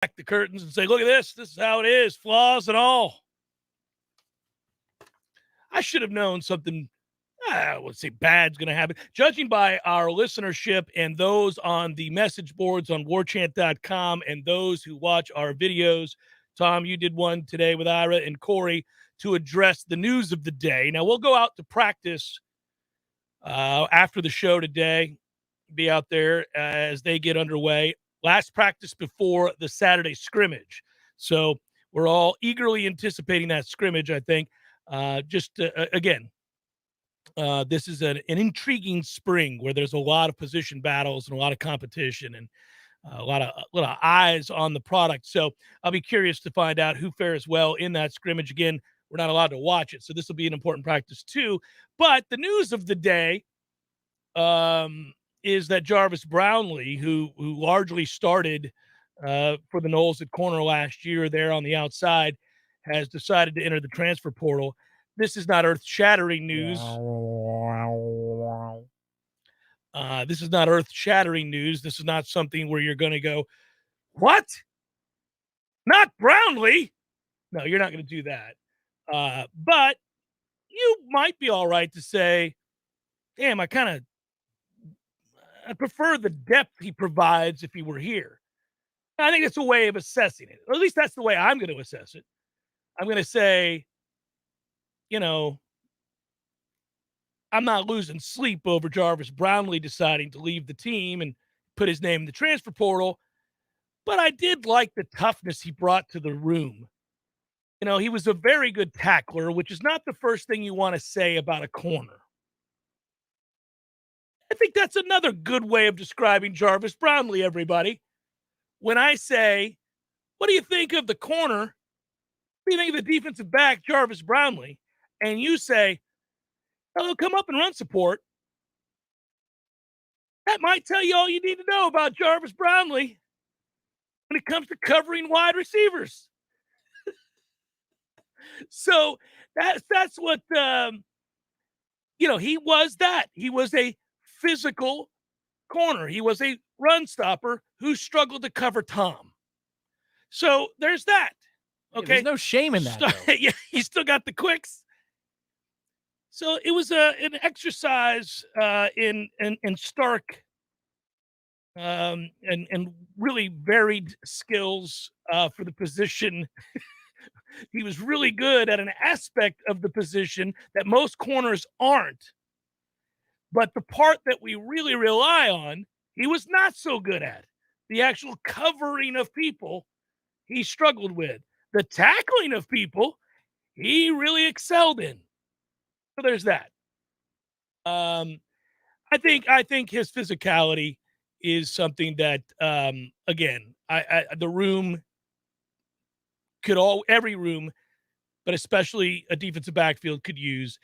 back the curtains and say, look at this. This is how it is, flaws and all. I should have known something, I would say bad's going to happen. Judging by our listenership and those on the message boards on warchant.com and those who watch our videos, Tom, you did one today with Ira and Corey to address the news of the day. Now, we'll go out to practice after the show today, be out there as they get underway. Last practice before the Saturday scrimmage. So we're all eagerly anticipating that scrimmage, I think. Again, this is an intriguing spring where there's a lot of position battles and a lot of competition and a lot of eyes on the product. So I'll be curious to find out who fares well in that scrimmage. Again, we're not allowed to watch it, so this will be an important practice too. But the news of the day is that Jarvis Brownlee, who largely started for the Noles at corner last year there on the outside, has decided to enter the transfer portal. This is not earth-shattering news. This is not earth-shattering news. This is not something where you're going to go, what? Not Brownlee? No, you're not going to do that. But you might be all right to say, damn, I prefer the depth he provides if he were here. I think it's a way of assessing it. Or at least that's the way I'm going to assess it. I'm going to say, I'm not losing sleep over Jarvis Brownlee deciding to leave the team and put his name in the transfer portal, but I did like the toughness he brought to the room. He was a very good tackler, which is not the first thing you want to say about a corner. I think that's another good way of describing Jarvis Brownlee, everybody. When I say, what do you think of the corner? What do you think of the defensive back, Jarvis Brownlee? And you say, oh, come up and run support. That might tell you all you need to know about Jarvis Brownlee when it comes to covering wide receivers. So that's what, he was that. He was a physical corner. He was a run stopper who struggled to cover Tom. So there's that. Okay. There's no shame in that. Yeah, he still got the quicks. So it was an exercise in stark and really varied skills for the position. He was really good at an aspect of the position that most corners aren't. But the part that we really rely on, he was not so good at. The actual covering of people, he struggled with. The tackling of people, he really excelled in. So there's that. I think his physicality is something that, again, the room every room, but especially a defensive backfield could use.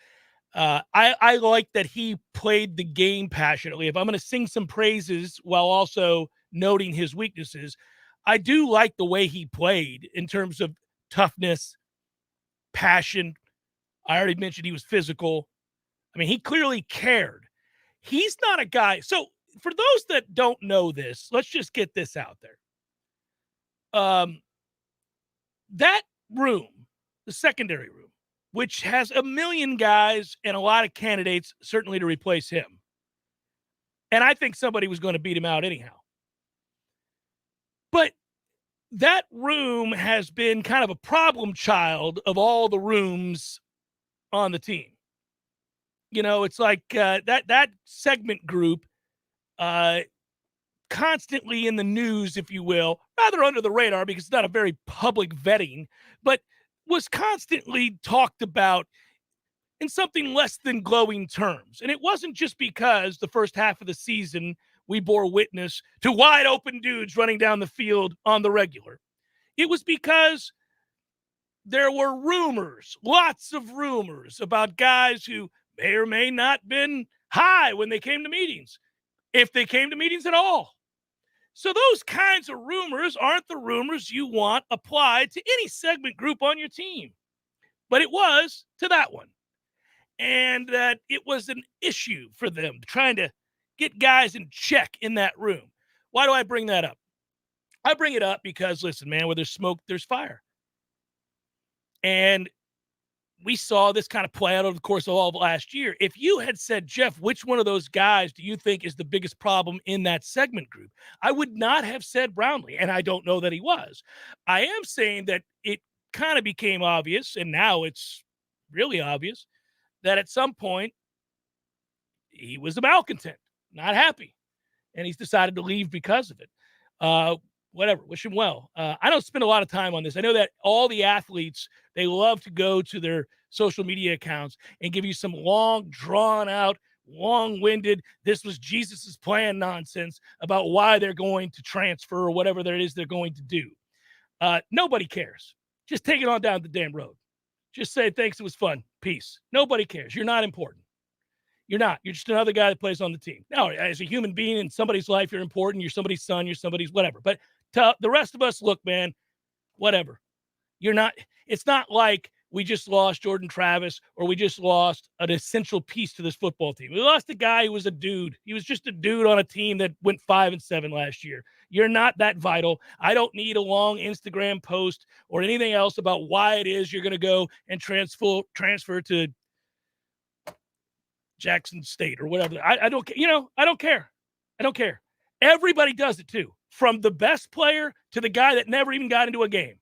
I like that he played the game passionately. If I'm going to sing some praises while also noting his weaknesses, I do like the way he played in terms of toughness, passion. I already mentioned he was physical. I mean, he clearly cared. He's not a guy. So for those that don't know this, let's just get this out there. That room, the secondary room, which has a million guys and a lot of candidates certainly to replace him. And I think somebody was going to beat him out anyhow. But that room has been kind of a problem child of all the rooms on the team. It's like that segment group constantly in the news, if you will, rather under the radar because it's not a very public vetting, but was constantly talked about in something less than glowing terms. And it wasn't just because the first half of the season we bore witness to wide open dudes running down the field on the regular. It was because there were rumors, lots of rumors about guys who may or may not been high when they came to meetings, if they came to meetings at all. So those kinds of rumors aren't the rumors you want applied to any segment group on your team. But it was to that one. And that it was an issue for them trying to get guys in check in that room. Why do I bring that up? I bring it up because, listen, man, where there's smoke, there's fire. And we saw this kind of play out over the course of all of last year. If you had said, Jeff, which one of those guys do you think is the biggest problem in that segment group? I would not have said Brownlee, and I don't know that he was. I am saying that it kind of became obvious, and now it's really obvious, that at some point he was a malcontent, not happy, and he's decided to leave because of it. Whatever, wish him well. I don't spend a lot of time on this. I know that all the athletes, they love to go to their social media accounts and give you some long, drawn-out, long-winded, this was Jesus's plan nonsense about why they're going to transfer or whatever there is they're going to do. Nobody cares. Just take it on down the damn road. Just say, thanks, it was fun. Peace. Nobody cares. You're not important. You're not. You're just another guy that plays on the team. Now, as a human being in somebody's life, you're important. You're somebody's son. You're somebody's whatever. But to the rest of us, look, man, whatever. You're not. It's not like we just lost Jordan Travis or we just lost an essential piece to this football team. We lost a guy who was a dude. He was just a dude on a team that went 5-7 last year. You're not that vital. I don't need a long Instagram post or anything else about why it is you're going to go and transfer to Jackson State or whatever. I don't, I don't care. I don't care. Everybody does it too. From the best player to the guy that never even got into a game.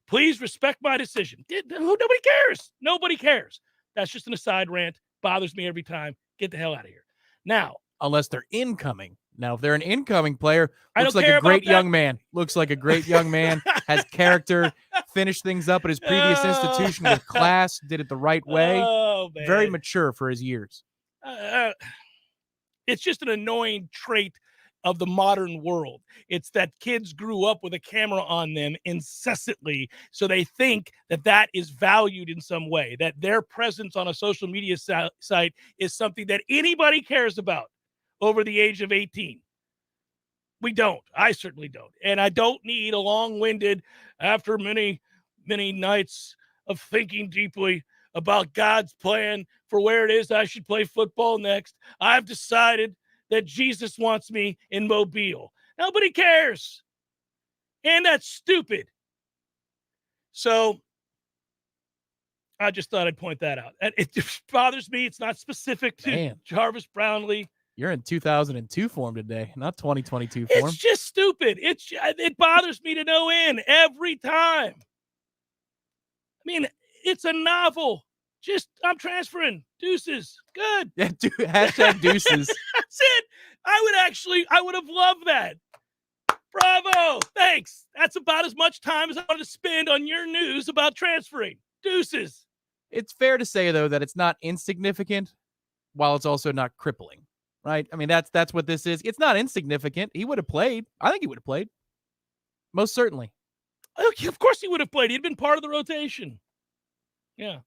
Please respect my decision. Nobody cares. Nobody cares. That's just an aside rant. Bothers me every time. Get the hell out of here. Now, unless they're incoming. Now, if they're an incoming player, looks like a great young man. Looks like a great young man. Has character. Finished things up at his previous institution with class. Did it the right way. Oh, man. Very mature for his years. It's just an annoying trait of the modern world. It's that kids grew up with a camera on them incessantly, so they think that that is valued in some way, that their presence on a social media site is something that anybody cares about over the age of 18. We don't. I certainly don't. And I don't need a long-winded, after many, many nights of thinking deeply about God's plan for where it is I should play football next, I've decided that Jesus wants me in Mobile. Nobody cares. And that's stupid. So I just thought I'd point that out. It bothers me. It's not specific to Jarvis Brownlee. You're in 2002 form today, not 2022 form. It's just stupid. It bothers me to no end every time. I mean, it's a novel. I'm transferring. Deuces. Good. Yeah, hashtag deuces. That's it. I would have loved that. Bravo. Thanks. That's about as much time as I want to spend on your news about transferring. Deuces. It's fair to say, though, that it's not insignificant while it's also not crippling, right? I mean, that's what this is. It's not insignificant. He would have played. I think he would have played. Most certainly. Of course he would have played. He'd been part of the rotation. Yeah.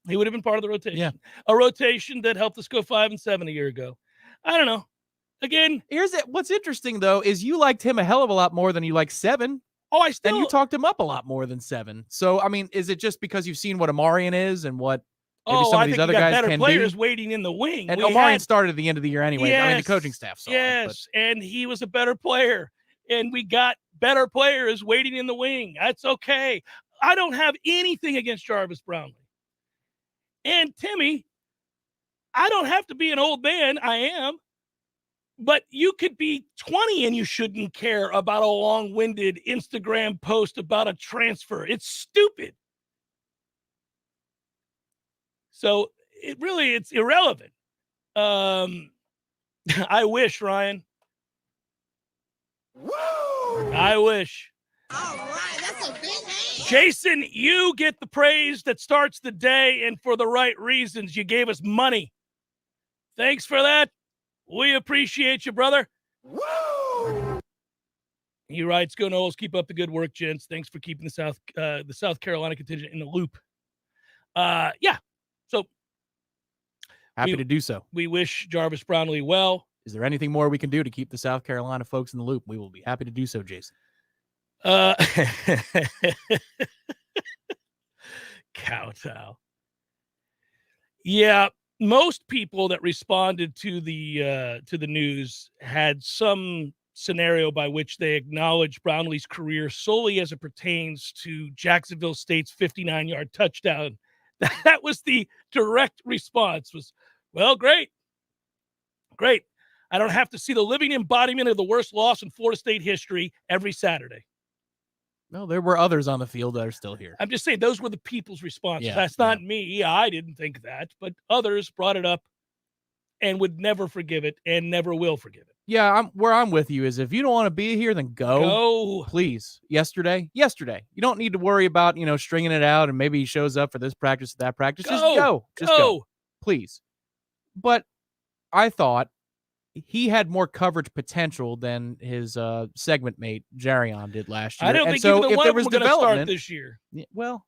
He would have been part of the rotation. Yeah. A rotation that helped us go 5-7 a year ago. I don't know. Again, what's interesting, though, is you liked him a hell of a lot more than you like 7. Oh, and you talked him up a lot more than 7. So, I mean, is it just because you've seen what Amarian is and what maybe some of these other guys better can players be? Waiting in the wing. And Amarian started at the end of the year anyway. Yes, I mean, the coaching staff saw it. But and he was a better player. And we got better players waiting in the wing. That's okay. I don't have anything against Jarvis Brownlee. And Timmy, I don't have to be an old man. I am. But you could be 20 and you shouldn't care about a long-winded Instagram post about a transfer. It's stupid. So it's irrelevant. I wish, Ryan. Woo! I wish. All right, that's a big hand. Jason, you get the praise that starts the day, and for the right reasons. You gave us money. Thanks for that. We appreciate you, brother. Woo! He writes, "Go Noles, keep up the good work, gents. Thanks for keeping the South Carolina contingent in the loop." Yeah. So happy to do so. We wish Jarvis Brownlee well. Is there anything more we can do to keep the South Carolina folks in the loop? We will be happy to do so, Jason. Kowtow. Yeah, most people that responded to the news had some scenario by which they acknowledged Brownlee's career solely as it pertains to Jacksonville State's 59-yard touchdown. That was the direct response was, well, great. I don't have to see the living embodiment of the worst loss in Florida State history every Saturday. No, there were others on the field that are still here. I'm just saying those were the people's responses. Yeah, That's not me. I didn't think that, but others brought it up and would never forgive it and never will forgive it. Yeah, where I'm with you is if you don't want to be here, then Go. Please. Yesterday. You don't need to worry about, stringing it out and maybe he shows up for this practice, that practice. Just go. Just go. Please. But I thought he had more coverage potential than his segment mate Jarion did last year. I don't think so either if one there of them was were going to start development this year. Well,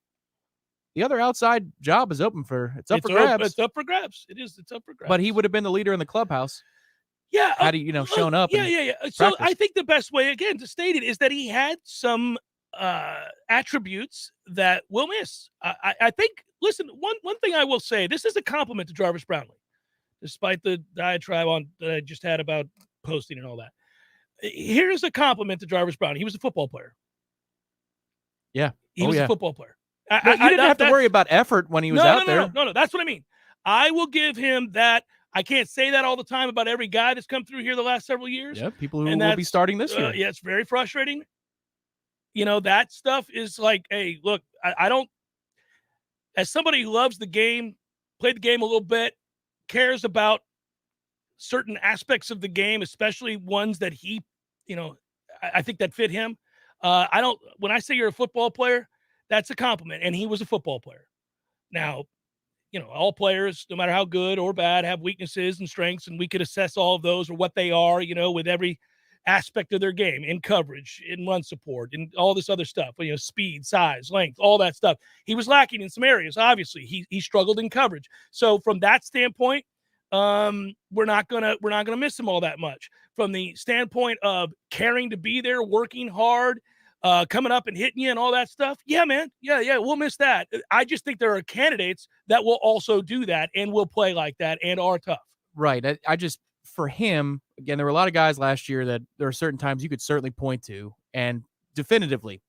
the other outside job is open for it's up for grabs. It's up for grabs. It is. It's up for grabs. But he would have been the leader in the clubhouse. Yeah. Had he, shown up. Yeah. So I think the best way, again, to state it is that he had some attributes that we'll miss. I think, listen, one thing I will say, this is a compliment to Jarvis Brownlee, despite the diatribe that I just had about posting and all that. Here's a compliment to Jarvis Brownlee. He was a football player. Yeah. He was a football player. You didn't have to worry about effort when he was out there. No. That's what I mean. I will give him that. I can't say that all the time about every guy that's come through here the last several years. Yeah, people who will be starting this year. Yeah, it's very frustrating. That stuff is like, hey, look, I don't, as somebody who loves the game, played the game a little bit, cares about certain aspects of the game, especially ones that he, I think that fit him. When I say you're a football player, that's a compliment. And he was a football player. Now, all players, no matter how good or bad, have weaknesses and strengths, and we could assess all of those or what they are, with every aspect of their game, in coverage, in run support, and all this other stuff, speed, size, length, all that stuff. He was lacking in some areas. Obviously, he struggled in coverage. So from that standpoint, we're not gonna miss him all that much. From the standpoint of caring to be there, working hard, coming up and hitting you and all that stuff. Yeah, man. Yeah. We'll miss that. I just think there are candidates that will also do that and will play like that and are tough. Right. I just, for him, again, there were a lot of guys last year that there are certain times you could certainly point to and definitively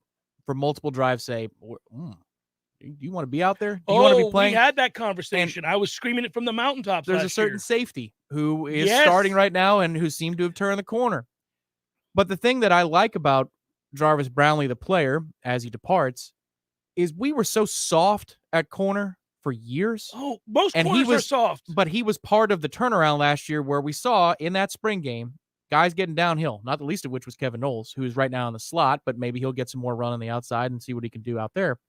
for multiple drives say, do you want to be out there? Do you want to be playing? We had that conversation. I was screaming it from the mountaintops. There's a certain year. Safety who is starting right now and who seemed to have turned the corner. But the thing that I like about Jarvis Brownlee, the player, as he departs, is we were so soft at corner for years. Most corners are soft. But he was part of the turnaround last year where we saw in that spring game guys getting downhill, not the least of which was Kevin Noles, who is right now in the slot, but maybe he'll get some more run on the outside and see what he can do out there.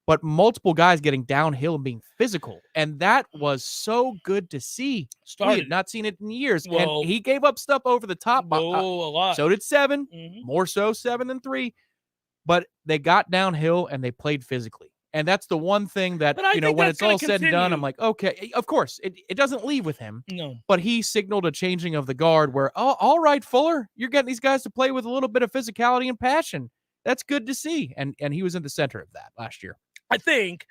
But multiple guys getting downhill and being physical. And that was so good to see. We had not seen it in years. And he gave up stuff over the top. A lot. So did 7. More so 7 than 3. But they got downhill and they played physically. And that's the one thing that, when it's all said and done, I'm like, okay, of course, it doesn't leave with him. No. But he signaled a changing of the guard where, all right, Fuller, you're getting these guys to play with a little bit of physicality and passion. That's good to see. And he was in the center of that last year. I think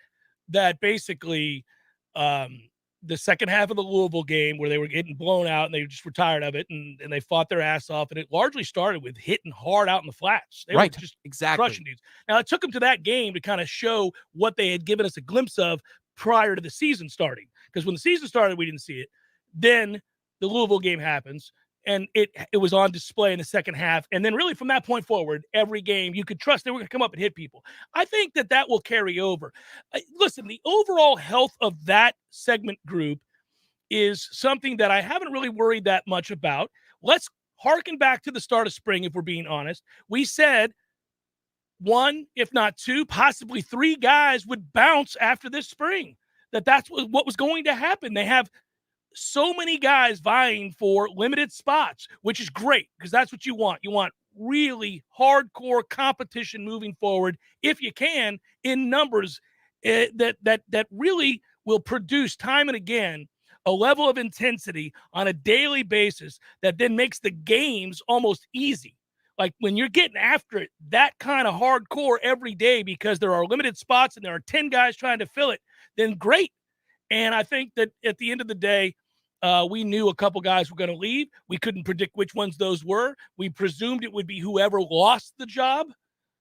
that basically the second half of the Louisville game where they were getting blown out and they just were tired of it and they fought their ass off. And it largely started with hitting hard out in the flats. They were just crushing dudes. Now, it took them to that game to kind of show what they had given us a glimpse of prior to the season starting. Because when the season started, we didn't see it. Then the Louisville game happens. And it was on display in the second half. And then really from that point forward, every game you could trust they were going to come up and hit people. I think that will carry over. Listen, the overall health of that segment group is something that I haven't really worried that much about. Let's harken back to the start of spring, if we're being honest. We said 1, if not 2, possibly 3 guys would bounce after this spring. That's what was going to happen. They have so many guys vying for limited spots, which is great because that's what you want. You want really hardcore competition moving forward, if you can, in numbers that really will produce time and again a level of intensity on a daily basis that then makes the games almost easy. Like when you're getting after it, that kind of hardcore every day because there are limited spots and there are 10 guys trying to fill it, then great. And I think that at the end of the day, We knew a couple guys were going to leave. We couldn't predict which ones those were. We presumed it would be whoever lost the job,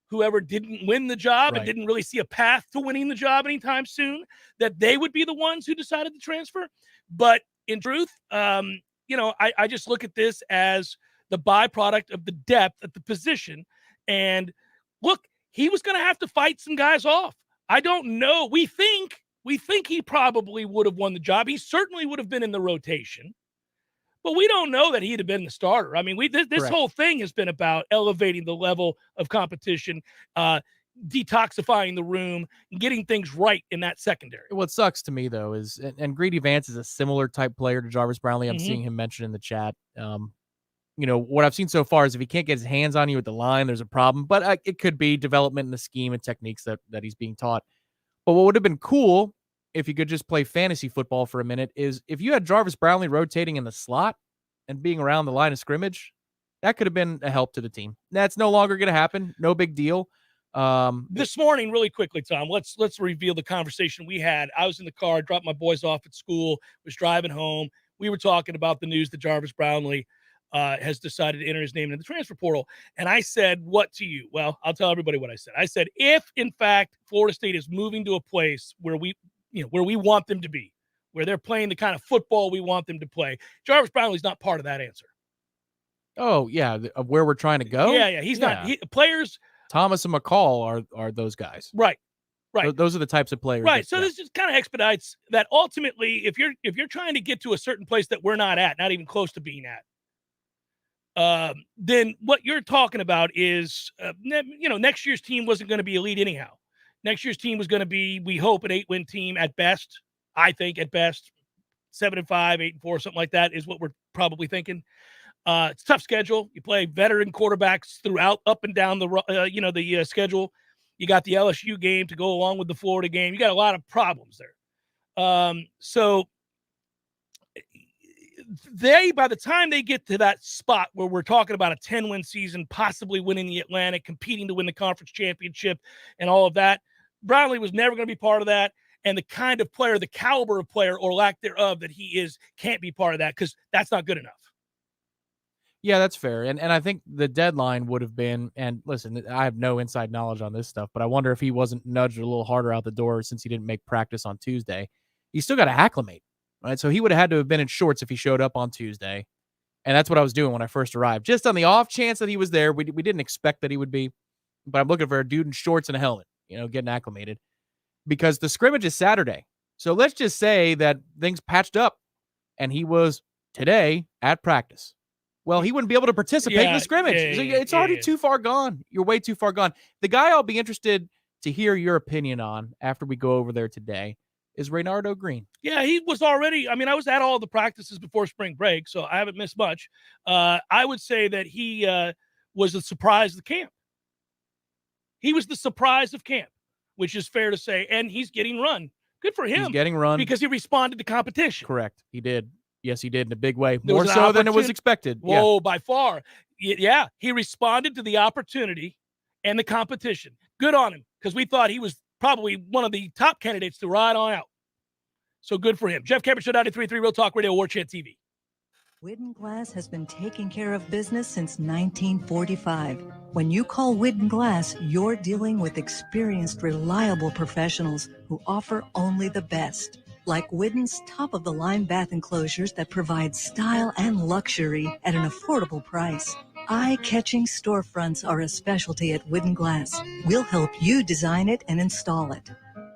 whoever didn't win the job and didn't really see a path to winning the job anytime soon, that they would be the ones who decided to transfer. But in truth, I just look at this as the byproduct of the depth at the position. And look, he was going to have to fight some guys off. I don't know. We think he probably would have won the job. He certainly would have been in the rotation. But we don't know that he'd have been the starter. I mean, this whole thing has been about elevating the level of competition, detoxifying the room, and getting things right in that secondary. What sucks to me, though, is, and Greedy Vance is a similar type player to Jarvis Brownlee. I'm seeing him mentioned in the chat. What I've seen so far is if he can't get his hands on you at the line, there's a problem. But it could be development in the scheme and techniques that he's being taught. But what would have been cool if you could just play fantasy football for a minute is if you had Jarvis Brownlee rotating in the slot and being around the line of scrimmage, that could have been a help to the team. That's no longer going to happen. No big deal. This morning, really quickly, Tom, let's reveal the conversation we had. I was in the car, dropped my boys off at school, was driving home. We were talking about the news that Jarvis Brownlee has decided to enter his name into the transfer portal. And I said, what to you? Well, I'll tell everybody what I said. I said, if in fact Florida State is moving to a place where we want them to be, where they're playing the kind of football we want them to play, Jarvis Brownlee's not part of that answer. Oh, yeah, of where we're trying to go? Yeah, he's not. Players – Thomas and McCall are those guys. Right. Those are the types of players. Right. So this just kind of expedites that. Ultimately, if you're trying to get to a certain place that we're not at, not even close to being at, then what you're talking about is, next year's team wasn't going to be elite anyhow. Next year's team was going to be, we hope, an 8-win team at best. I think at best, 7-5, 8-4, something like that is what we're probably thinking. It's a tough schedule. You play veteran quarterbacks throughout, up and down the schedule. You got the LSU game to go along with the Florida game. You got a lot of problems there. So by the time they get to that spot where we're talking about a 10-win season, possibly winning the Atlantic, competing to win the conference championship and all of that, Brownlee was never going to be part of that. And the kind of player, the caliber of player or lack thereof that he is, can't be part of that because that's not good enough. Yeah, that's fair. And I think the deadline would have been, and listen, I have no inside knowledge on this stuff, but I wonder if he wasn't nudged a little harder out the door since he didn't make practice on Tuesday. He still got to acclimate, right? So he would have had to have been in shorts if he showed up on Tuesday. And that's what I was doing when I first arrived. Just on the off chance that he was there, we didn't expect that he would be, but I'm looking for a dude in shorts and a helmet, getting acclimated. Because the scrimmage is Saturday. So let's just say that things patched up and he was today at practice. Well, he wouldn't be able to participate in the scrimmage. It's already too far gone. You're way too far gone. The guy I'll be interested to hear your opinion on after we go over there today is Renardo Green. Yeah, he was already, I was at all the practices before spring break, so I haven't missed much. I would say that he was the surprise of the camp. He was the surprise of camp, which is fair to say, and he's getting run. Good for him. He's getting run. Because he responded to competition. Correct. He did. Yes, he did in a big way. More so than it was expected. Whoa, by far. Yeah, he responded to the opportunity and the competition. Good on him, because we thought he was probably one of the top candidates to ride on out. So good for him. Jeff Cameron, Show 93.3 Real Talk Radio, Warchant TV. Whidden Glass has been taking care of business since 1945. When you call Whidden Glass, you're dealing with experienced, reliable professionals who offer only the best. Like Whidden's top-of-the-line bath enclosures that provide style and luxury at an affordable price. Eye-catching storefronts are a specialty at Whidden Glass. We'll help you design it and install it.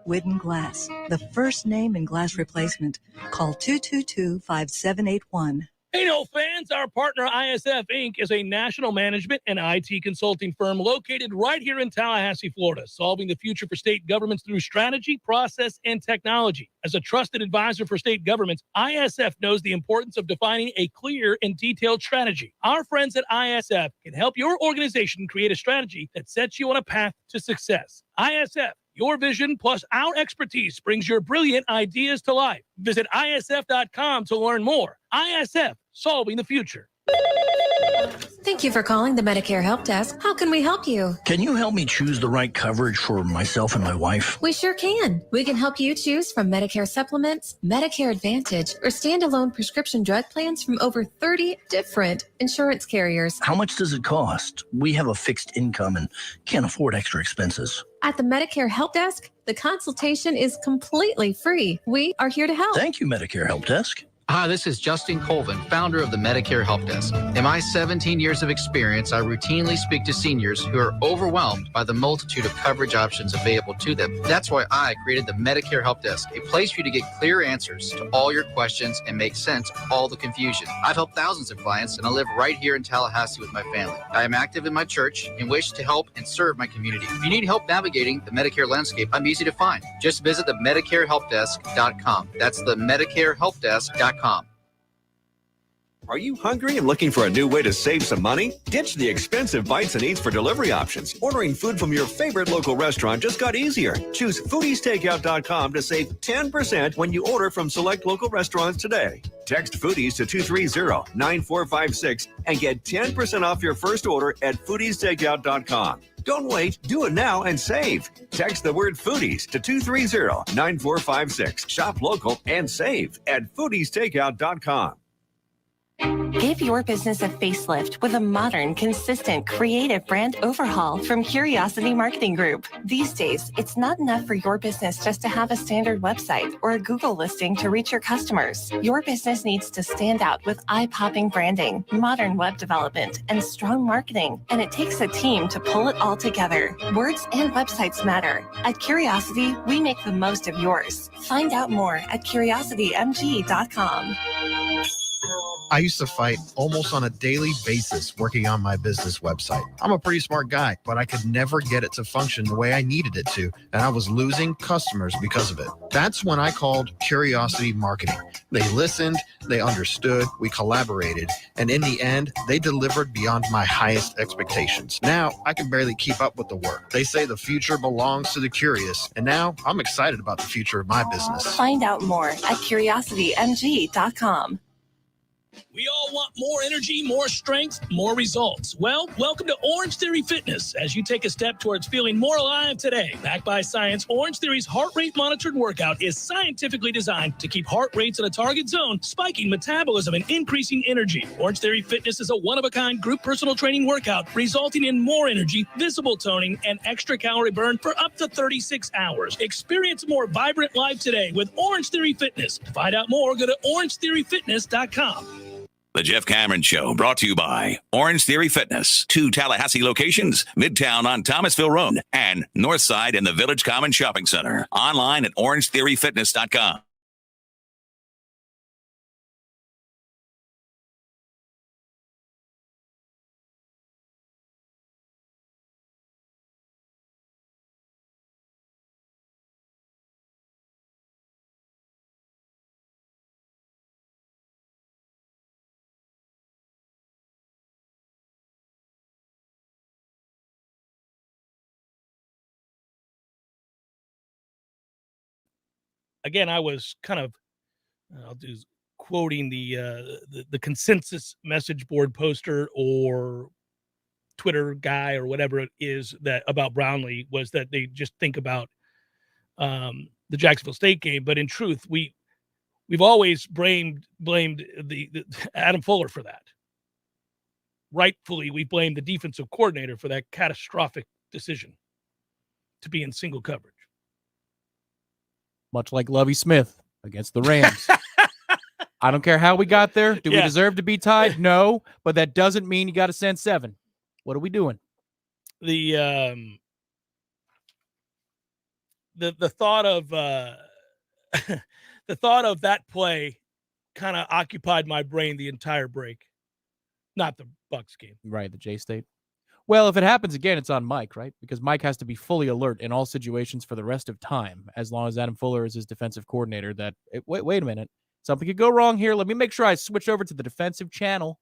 Whidden Glass, the first name in glass replacement. Call 222-5781. Hey, Nole fans, our partner ISF Inc. is a national management and IT consulting firm located right here in Tallahassee, Florida, solving the future for state governments through strategy, process, and technology. As a trusted advisor for state governments, ISF knows the importance of defining a clear and detailed strategy. Our friends at ISF can help your organization create a strategy that sets you on a path to success. ISF, your vision plus our expertise brings your brilliant ideas to life. Visit ISF.com to learn more. ISF, solving the future. Thank you for calling the Medicare Help Desk. How can we help you? Can you help me choose the right coverage for myself and my wife? We sure can. We can help you choose from Medicare supplements, Medicare Advantage, or standalone prescription drug plans from over 30 different insurance carriers. How much does it cost? We have a fixed income and can't afford extra expenses. At the Medicare Help Desk, the consultation is completely free. We are here to help. Thank you, Medicare Help Desk. Hi, this is Justin Colvin, founder of the Medicare Help Desk. In my 17 years of experience, I routinely speak to seniors who are overwhelmed by the multitude of coverage options available to them. That's why I created the Medicare Help Desk, a place for you to get clear answers to all your questions and make sense of all the confusion. I've helped thousands of clients, and I live right here in Tallahassee with my family. I am active in my church and wish to help and serve my community. If you need help navigating the Medicare landscape, I'm easy to find. Just visit the MedicareHelpDesk.com. That's the MedicareHelpDesk.com. Are you hungry and looking for a new way to save some money? Ditch the expensive bites and eats for delivery options. Ordering food from your favorite local restaurant just got easier. Choose foodiestakeout.com to save 10% when you order from select local restaurants today. Text Foodies to 230-9456 and get 10% off your first order at foodiestakeout.com. Don't wait. Do it now and save. Text the word Foodies to 230-9456. Shop local and save at foodiestakeout.com. Give your business a facelift with a modern, consistent, creative brand overhaul from Curiosity Marketing Group. These days, it's not enough for your business just to have a standard website or a Google listing to reach your customers. Your business needs to stand out with eye-popping branding, modern web development, and strong marketing. And it takes a team to pull it all together. Words and websites matter. At Curiosity, we make the most of yours. Find out more at curiositymg.com. I used to fight almost on a daily basis working on my business website. I'm a pretty smart guy, but I could never get it to function the way I needed it to, and I was losing customers because of it. That's when I called Curiosity Marketing. They listened, they understood, we collaborated, and in the end, they delivered beyond my highest expectations. Now, I can barely keep up with the work. They say the future belongs to the curious, and now I'm excited about the future of my business. Find out more at curiositymg.com. We all want more energy, more strength, more results. Well, welcome to Orange Theory Fitness as you take a step towards feeling more alive today. Backed by science, Orange Theory's heart rate monitored workout is scientifically designed to keep heart rates in a target zone, spiking metabolism and increasing energy. Orange Theory Fitness is a one-of-a-kind group personal training workout resulting in more energy, visible toning, and extra calorie burn for up to 36 hours. Experience a more vibrant life today with Orange Theory Fitness. To find out more, go to orangetheoryfitness.com. The Jeff Cameron Show, brought to you by Orange Theory Fitness. 2 Tallahassee locations, Midtown on Thomasville Road and Northside in the Village Common Shopping Center. Online at orangetheoryfitness.com. Again, I was kind of, quoting the consensus message board poster or Twitter guy or whatever it is that about Brownlee, was that they just think about the Jacksonville State game. But in truth, we've always blamed the Adam Fuller for that. Rightfully, we blame the defensive coordinator for that catastrophic decision to be in single coverage. Much like Lovie Smith against the Rams. I don't care how we got there. Do we deserve to be tied? No, but that doesn't mean you got to send 7. What are we doing? The thought of the thought of that play kind of occupied my brain the entire break. Not the Bucs game. Right, the J-State. Well, if it happens again, it's on Mike, right? Because Mike has to be fully alert in all situations for the rest of time, as long as Adam Fuller is his defensive coordinator. Wait a minute. Something could go wrong here. Let me make sure I switch over to the defensive channel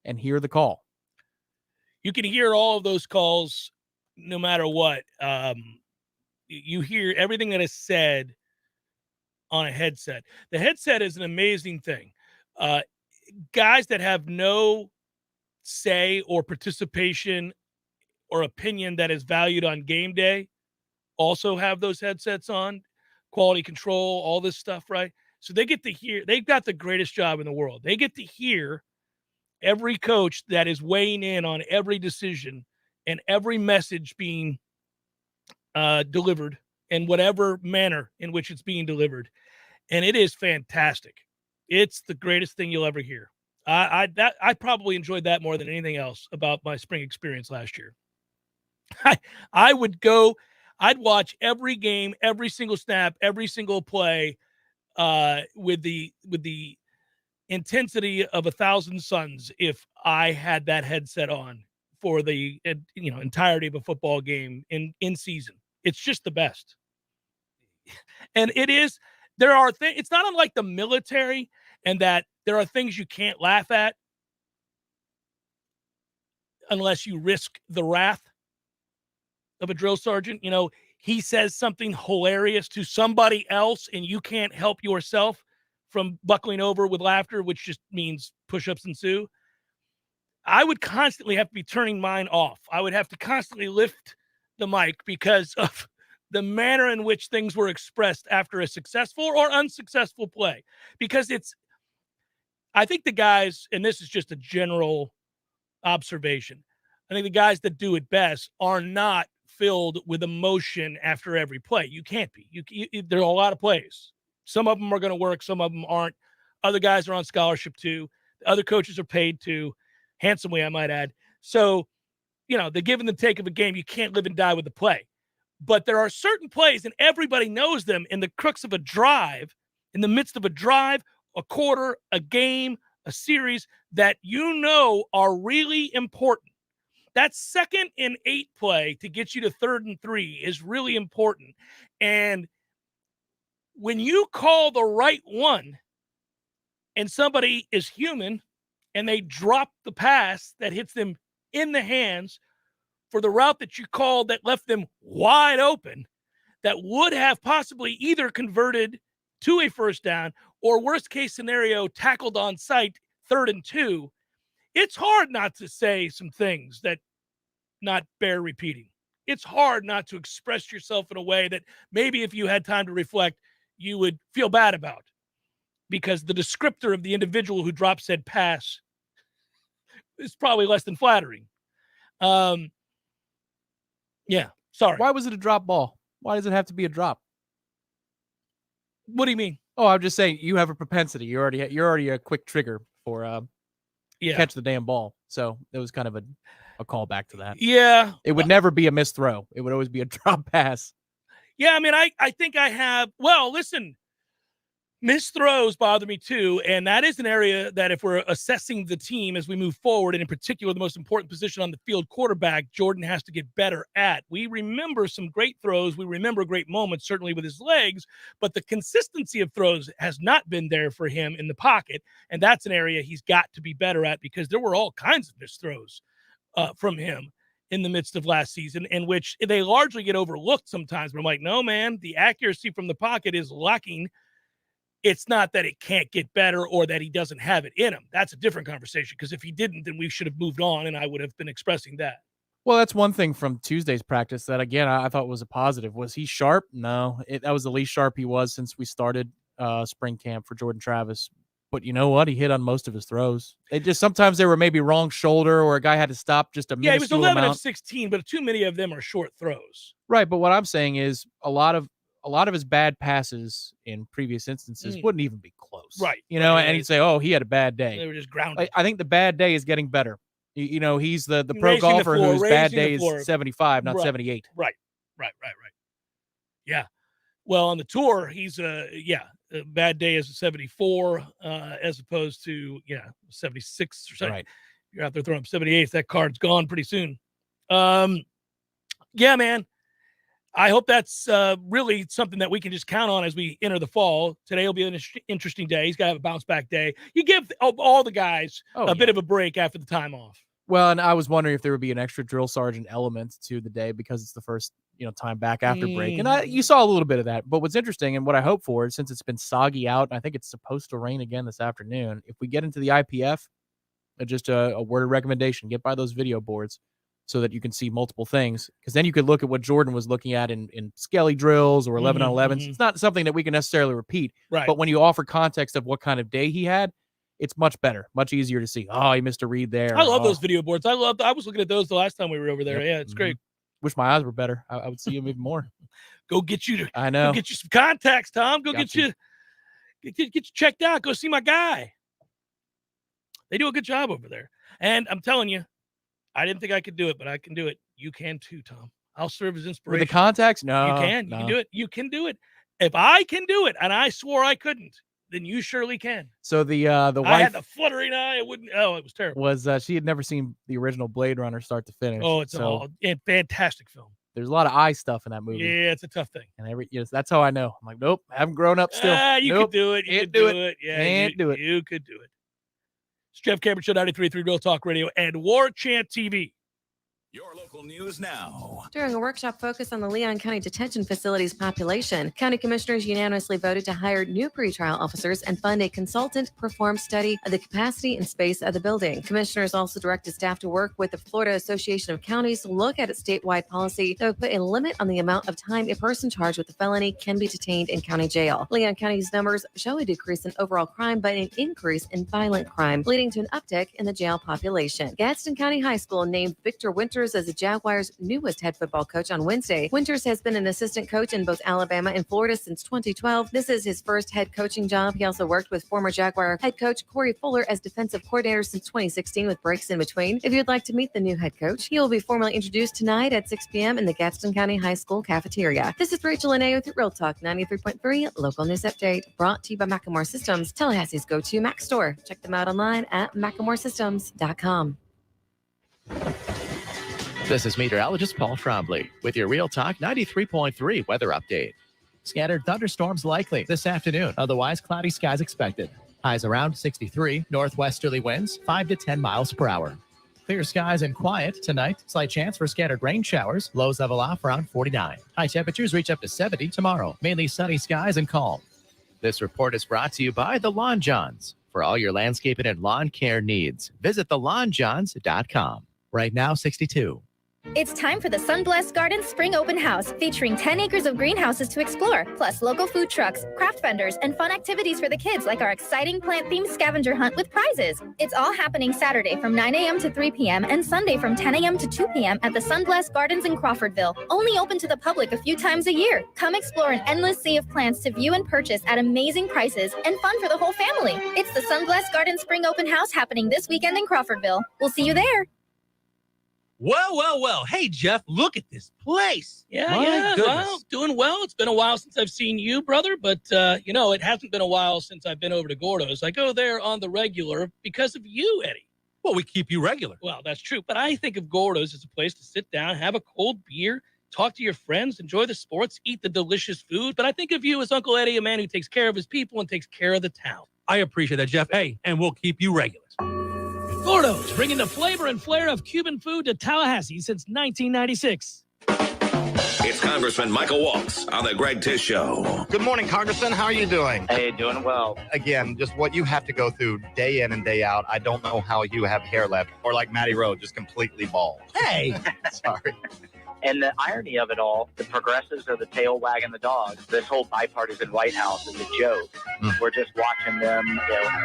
and hear the call. You can hear all of those calls no matter what. You hear everything that is said on a headset. The headset is an amazing thing. Guys that have no say or participation or opinion that is valued on game day also have those headsets on, quality control, all this stuff, right? So they get to hear, they've got the greatest job in the world. They get to hear every coach that is weighing in on every decision and every message being delivered in whatever manner in which it's being delivered. And it is fantastic. It's the greatest thing you'll ever hear. I probably enjoyed that more than anything else about my spring experience last year. I'd watch every game, every single snap, every single play with the intensity of 1,000 suns if I had that headset on for the entirety of a football game in season. It's just the best. And it's not unlike the military, and that there are things you can't laugh at unless you risk the wrath of a drill sergeant. He says something hilarious to somebody else and you can't help yourself from buckling over with laughter, which just means push-ups ensue. I would constantly have to be turning mine off. I would have to constantly lift the mic because of the manner in which things were expressed after a successful or unsuccessful play. Because I think the guys, and this is just a general observation, I think the guys that do it best are not filled with emotion after every play. You can't be. There are a lot of plays. Some of them are going to work. Some of them aren't. Other guys are on scholarship too. The other coaches are paid too, handsomely, I might add. So, the give and the take of a game, you can't live and die with the play. But there are certain plays, and everybody knows them in the crux of a drive, in the midst of a drive, a quarter, a game, a series, that are really important. That 2nd and 8 play to get you to 3rd and 3 is really important. And when you call the right one and somebody is human and they drop the pass that hits them in the hands for the route that you called that left them wide open, that would have possibly either converted to a first down or, worst case scenario, tackled on sight, 3rd and 2, it's hard not to say some things that not bear repeating. It's hard not to express yourself in a way that maybe if you had time to reflect, you would feel bad about, because the descriptor of the individual who dropped said pass is probably less than flattering. Yeah, sorry. Why was it a drop ball? Why does it have to be a drop? What do you mean? Oh, I'm just saying you have a propensity. You're already a quick trigger for catch the damn ball. So it was kind of a callback to that. Yeah. It would never be a missed throw. It would always be a drop pass. Yeah, I mean, I think I have. Well, listen, missed throws bother me too, and that is an area that if we're assessing the team as we move forward, and in particular the most important position on the field, quarterback, Jordan has to get better at. We remember some great throws. We remember great moments, certainly with his legs, but the consistency of throws has not been there for him in the pocket, and that's an area he's got to be better at, because there were all kinds of missed throws from him in the midst of last season, in which they largely get overlooked sometimes. But I'm like, no, man, the accuracy from the pocket is lacking. It's not that it can't get better or that he doesn't have it in him. That's a different conversation, because if he didn't, then we should have moved on, and I would have been expressing that. Well, that's one thing from Tuesday's practice that, again, I thought was a positive. Was he sharp? No, that was the least sharp he was since we started spring camp for Jordan Travis. But you know what? He hit on most of his throws. It just, sometimes they were maybe wrong shoulder, or a guy had to stop just a minuscule he was 11 amount. of 16, but too many of them are short throws. Right, but what I'm saying is a lot of his bad passes in previous instances wouldn't even be close. Right. And he'd say, oh, he had a bad day. They were just grounded. I think the bad day is getting better. He's the pro golfer whose bad day is 75, not 78. Right. Yeah. Well, on the tour, he's a bad day is a 74 as opposed to 76 or something. Right. You're out there throwing up 78. That card's gone pretty soon. Yeah, man. I hope that's really something that we can just count on as we enter the fall. Today will be an interesting day. He's got to have a bounce back day. You give all the guys a bit of a break after the time off. Well, and I was wondering if there would be an extra drill sergeant element to the day, because it's the first time back after break. And you saw a little bit of that. But what's interesting, and what I hope for, is since it's been soggy out, and I think it's supposed to rain again this afternoon, if we get into the IPF, Just a word of recommendation. Get by those video boards so that you can see multiple things. Because then you could look at what Jordan was looking at in skelly drills or 11 on 11s. It's not something that we can necessarily repeat. Right. But when you offer context of what kind of day he had, it's much better, much easier to see. Oh, he missed a read there. I love those video boards. I was looking at those the last time we were over there. Yep. Yeah, it's great. Wish my eyes were better. I would see him even more. Go get you. I know. Go get you some contacts, Tom. Go Got get you checked out. Go see my guy. They do a good job over there. And I'm telling you, I didn't think I could do it, but I can do it. You can too, Tom. I'll serve as inspiration. With the contacts? No. You can. You can do it. You can do it. If I can do it, and I swore I couldn't, then you surely can. So the wife I had the fluttering eye. It was terrible. Was she had never seen the original Blade Runner start to finish. Oh, it's a fantastic film. There's a lot of eye stuff in that movie. Yeah, it's a tough thing. And that's how I know. I'm like, nope, I haven't grown up still. You nope, could do it. You can't could do it. Yeah, can't do it. You could do it. It's Jeff Cameron Show, 93.3 Real Talk Radio and Warchant TV. Your local news now. During a workshop focused on the Leon County Detention Facility's population, county commissioners unanimously voted to hire new pretrial officers and fund a consultant-performed study of the capacity and space of the building. Commissioners also directed staff to work with the Florida Association of Counties to look at its statewide policy that would put a limit on the amount of time a person charged with a felony can be detained in county jail. Leon County's numbers show a decrease in overall crime, but an increase in violent crime, leading to an uptick in the jail population. Gadsden County High School named Victor Winters as the Jaguars' newest head football coach on Wednesday. Winters has been an assistant coach in both Alabama and Florida since 2012. This is his first head coaching job. He also worked with former Jaguar head coach Corey Fuller as defensive coordinator since 2016 with breaks in between. If you'd like to meet the new head coach, he will be formally introduced tonight at 6 p.m. in the Gadsden County High School cafeteria. This is Rachel Lene with Real Talk 93.3 Local News Update, brought to you by Macklemore Systems, Tallahassee's go-to Mac store. Check them out online at MacklemoreSystems.com. This is meteorologist Paul Trombley with your Real Talk 93.3 weather update. Scattered thunderstorms likely this afternoon. Otherwise, cloudy skies expected. Highs around 63. Northwesterly winds 5 to 10 miles per hour. Clear skies and quiet tonight. Slight chance for scattered rain showers. Lows level off around 49. High temperatures reach up to 70 tomorrow. Mainly sunny skies and calm. This report is brought to you by the Lawn Johns. For all your landscaping and lawn care needs, visit thelawnjohns.com. Right now, 62. It's time for the Sunblessed Gardens Spring Open House, featuring 10 acres of greenhouses to explore, plus local food trucks, craft vendors, and fun activities for the kids like our exciting plant-themed scavenger hunt with prizes. It's all happening Saturday from 9 a.m. to 3 p.m. and Sunday from 10 a.m. to 2 p.m. at the Sunblessed Gardens in Crawfordville, only open to the public a few times a year. Come explore an endless sea of plants to view and purchase at amazing prices and fun for the whole family. It's the Sunblessed Gardens Spring Open House happening this weekend in Crawfordville. We'll see you there. Well. Hey, Jeff, look at this place. Yeah. Well, doing well. It's been a while since I've seen you, brother, but, it hasn't been a while since I've been over to Gordo's. I go there on the regular because of you, Eddie. Well, we keep you regular. Well, that's true, but I think of Gordo's as a place to sit down, have a cold beer, talk to your friends, enjoy the sports, eat the delicious food. But I think of you as Uncle Eddie, a man who takes care of his people and takes care of the town. I appreciate that, Jeff. Hey, and we'll keep you regular. Gordo's, bringing the flavor and flair of Cuban food to Tallahassee since 1996. It's Congressman Michael Waltz on the Greg Tish Show. Good morning, Congressman. How are you doing? Hey, doing well. Again, just what you have to go through day in and day out. I don't know how you have hair left, or like Matty Rowe, just completely bald. Hey! Sorry. And the irony of it all, the progressives are the tail wagging the dog. This whole bipartisan White House is a joke. We're just watching them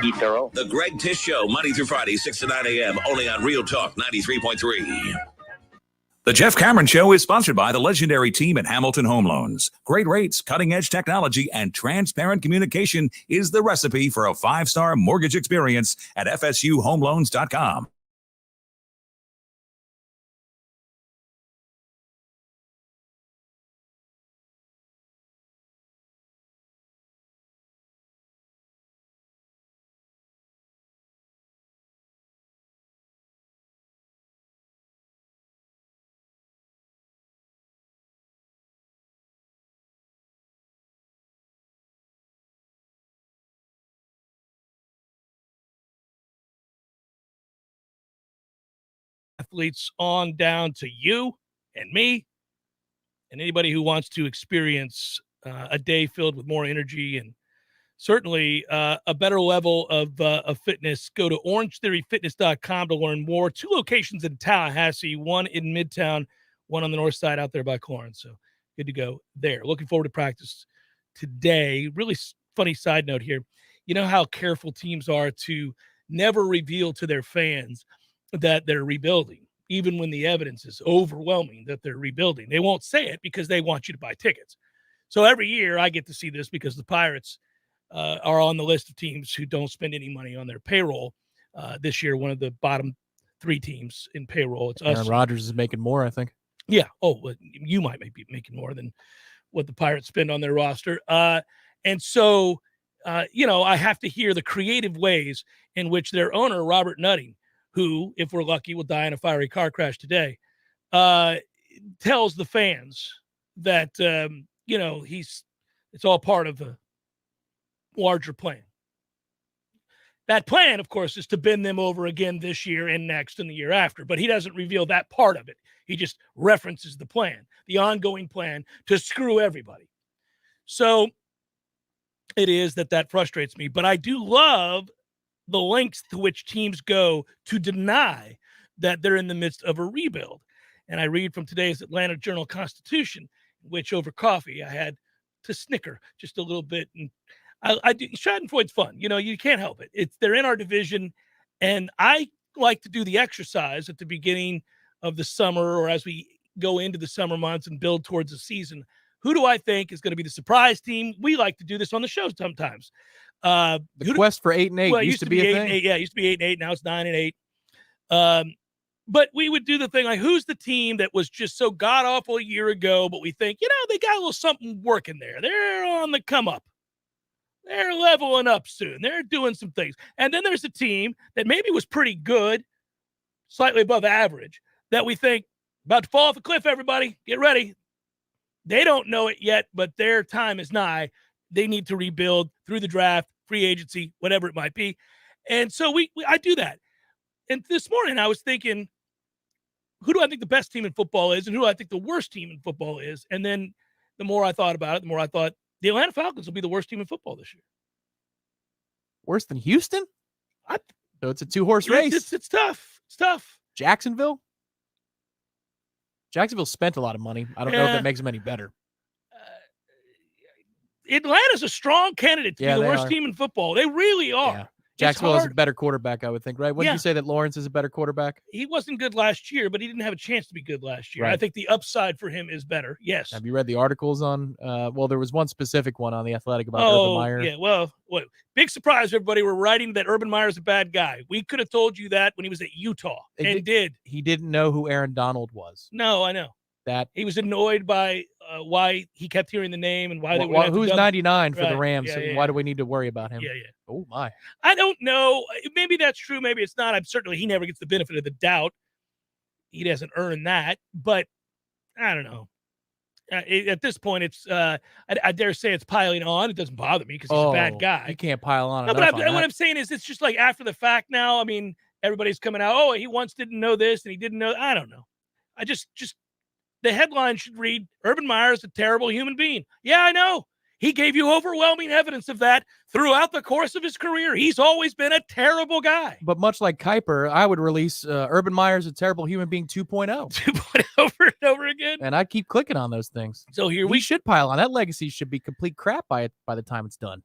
eat their own. The Greg Tish Show, Monday through Friday, 6 to 9 a.m., only on Real Talk 93.3. The Jeff Cameron Show is sponsored by the legendary team at Hamilton Home Loans. Great rates, cutting-edge technology, and transparent communication is the recipe for a 5-star mortgage experience at FSUHomeLoans.com. Athletes on down to you and me and anybody who wants to experience a day filled with more energy and certainly a better level of fitness. Go to orangetheoryfitness.com to learn more. 2 locations in Tallahassee, 1 in Midtown, 1 on the north side out there by Clarence. So good to go there. Looking forward to practice today. Really funny side note here. You know how careful teams are to never reveal to their fans that they're rebuilding, even when the evidence is overwhelming that they're rebuilding. They won't say it because they want you to buy tickets. So every year I get to see this because the Pirates are on the list of teams who don't spend any money on their payroll. This year, one of the bottom 3 teams in payroll. It's us. Aaron Rodgers is making more, I think. Yeah. Oh, well, you might be making more than what the Pirates spend on their roster. And so, I have to hear the creative ways in which their owner, Robert Nutting, who, if we're lucky, will die in a fiery car crash today, tells the fans that, it's all part of a larger plan. That plan, of course, is to bend them over again this year and next and the year after, but he doesn't reveal that part of it. He just references the plan, the ongoing plan to screw everybody. So it is that frustrates me, but I do love the lengths to which teams go to deny that they're in the midst of a rebuild. And I read from today's Atlanta Journal-Constitution, which over coffee I had to snicker just a little bit. And I do. Schadenfreude's fun. You can't help it. They're in our division, and I like to do the exercise at the beginning of the summer or as we go into the summer months and build towards the season. Who do I think is going to be the surprise team? We like to do this on the show sometimes. The quest for 8-8 well, used to be a thing. 8-8. Yeah, it used to be 8-8. Now it's 9-8. But we would do the thing like, who's the team that was just so god awful a year ago, but we think, they got a little something working there. They're on the come up. They're leveling up soon. They're doing some things. And then there's a team that maybe was pretty good, slightly above average, that we think about to fall off a cliff. Everybody, get ready. They don't know it yet, but their time is nigh. They need to rebuild through the draft, free agency, whatever it might be. And so I do that. And this morning I was thinking, who do I think the best team in football is and who do I think the worst team in football is? And then the more I thought about it, the more I thought the Atlanta Falcons will be the worst team in football this year. Worse than Houston? So it's a 2-horse race. It's tough. It's tough. Jacksonville spent a lot of money. I don't know if that makes them any better. Atlanta's a strong candidate to be the worst team in football. They really are. Yeah. Jacksonville has a better quarterback, I would think, right? Wouldn't you say that Lawrence is a better quarterback? He wasn't good last year, but he didn't have a chance to be good last year. Right. I think the upside for him is better. Yes. Have you read the articles on, there was one specific one on The Athletic about Urban Meyer. Yeah, well, big surprise, everybody. We're writing that Urban Meyer's a bad guy. We could have told you that when he was at Utah, and did. He didn't know who Aaron Donald was. No, I know. That he was annoyed by why he kept hearing the name and why they were who's 99 for the Rams. Yeah, and why do we need to worry about him? Yeah. Oh my. I don't know. Maybe that's true. Maybe it's not. Certainly he never gets the benefit of the doubt. He doesn't earn that. But I don't know. At this point, it's I dare say it's piling on. It doesn't bother me because he's a bad guy. You can't pile on. No, but what I'm saying is it's just like after the fact now. I mean, everybody's coming out. Oh, he once didn't know this and he didn't know. I don't know. I just the headline should read, Urban Meyer is a terrible human being. Yeah, I know. He gave you overwhelming evidence of that throughout the course of his career. He's always been a terrible guy. But much like Kuiper, I would release Urban Meyer's a terrible human being 2.0. 2.0 over and over again. And I'd keep clicking on those things. So here we should pile on. That legacy should be complete crap by the time it's done.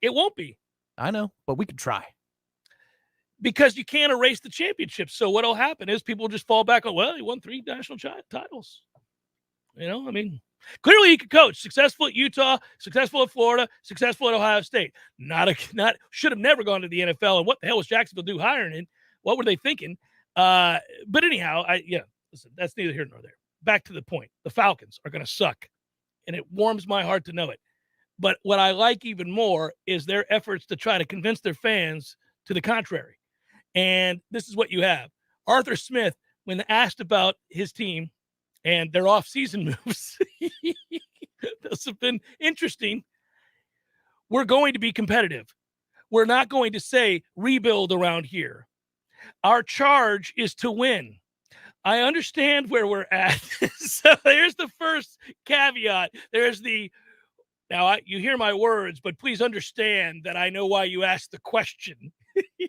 It won't be. I know, but we could try. Because you can't erase the championship. So what'll happen is people just fall back on, well, he won 3 national titles. I mean, clearly he could coach. Successful at Utah, successful at Florida, successful at Ohio State. Should have never gone to the NFL. And what the hell was Jacksonville do hiring him? What were they thinking? But anyhow, listen, that's neither here nor there. Back to the point. The Falcons are going to suck. And it warms my heart to know it. But what I like even more is their efforts to try to convince their fans to the contrary. And this is what you have. Arthur Smith, when asked about his team and their off-season moves, those have been interesting. We're going to be competitive. We're not going to say rebuild around here. Our charge is to win. I understand where we're at. So there's the first caveat. There's the Now, you hear my words, but please understand that I know why you asked the question.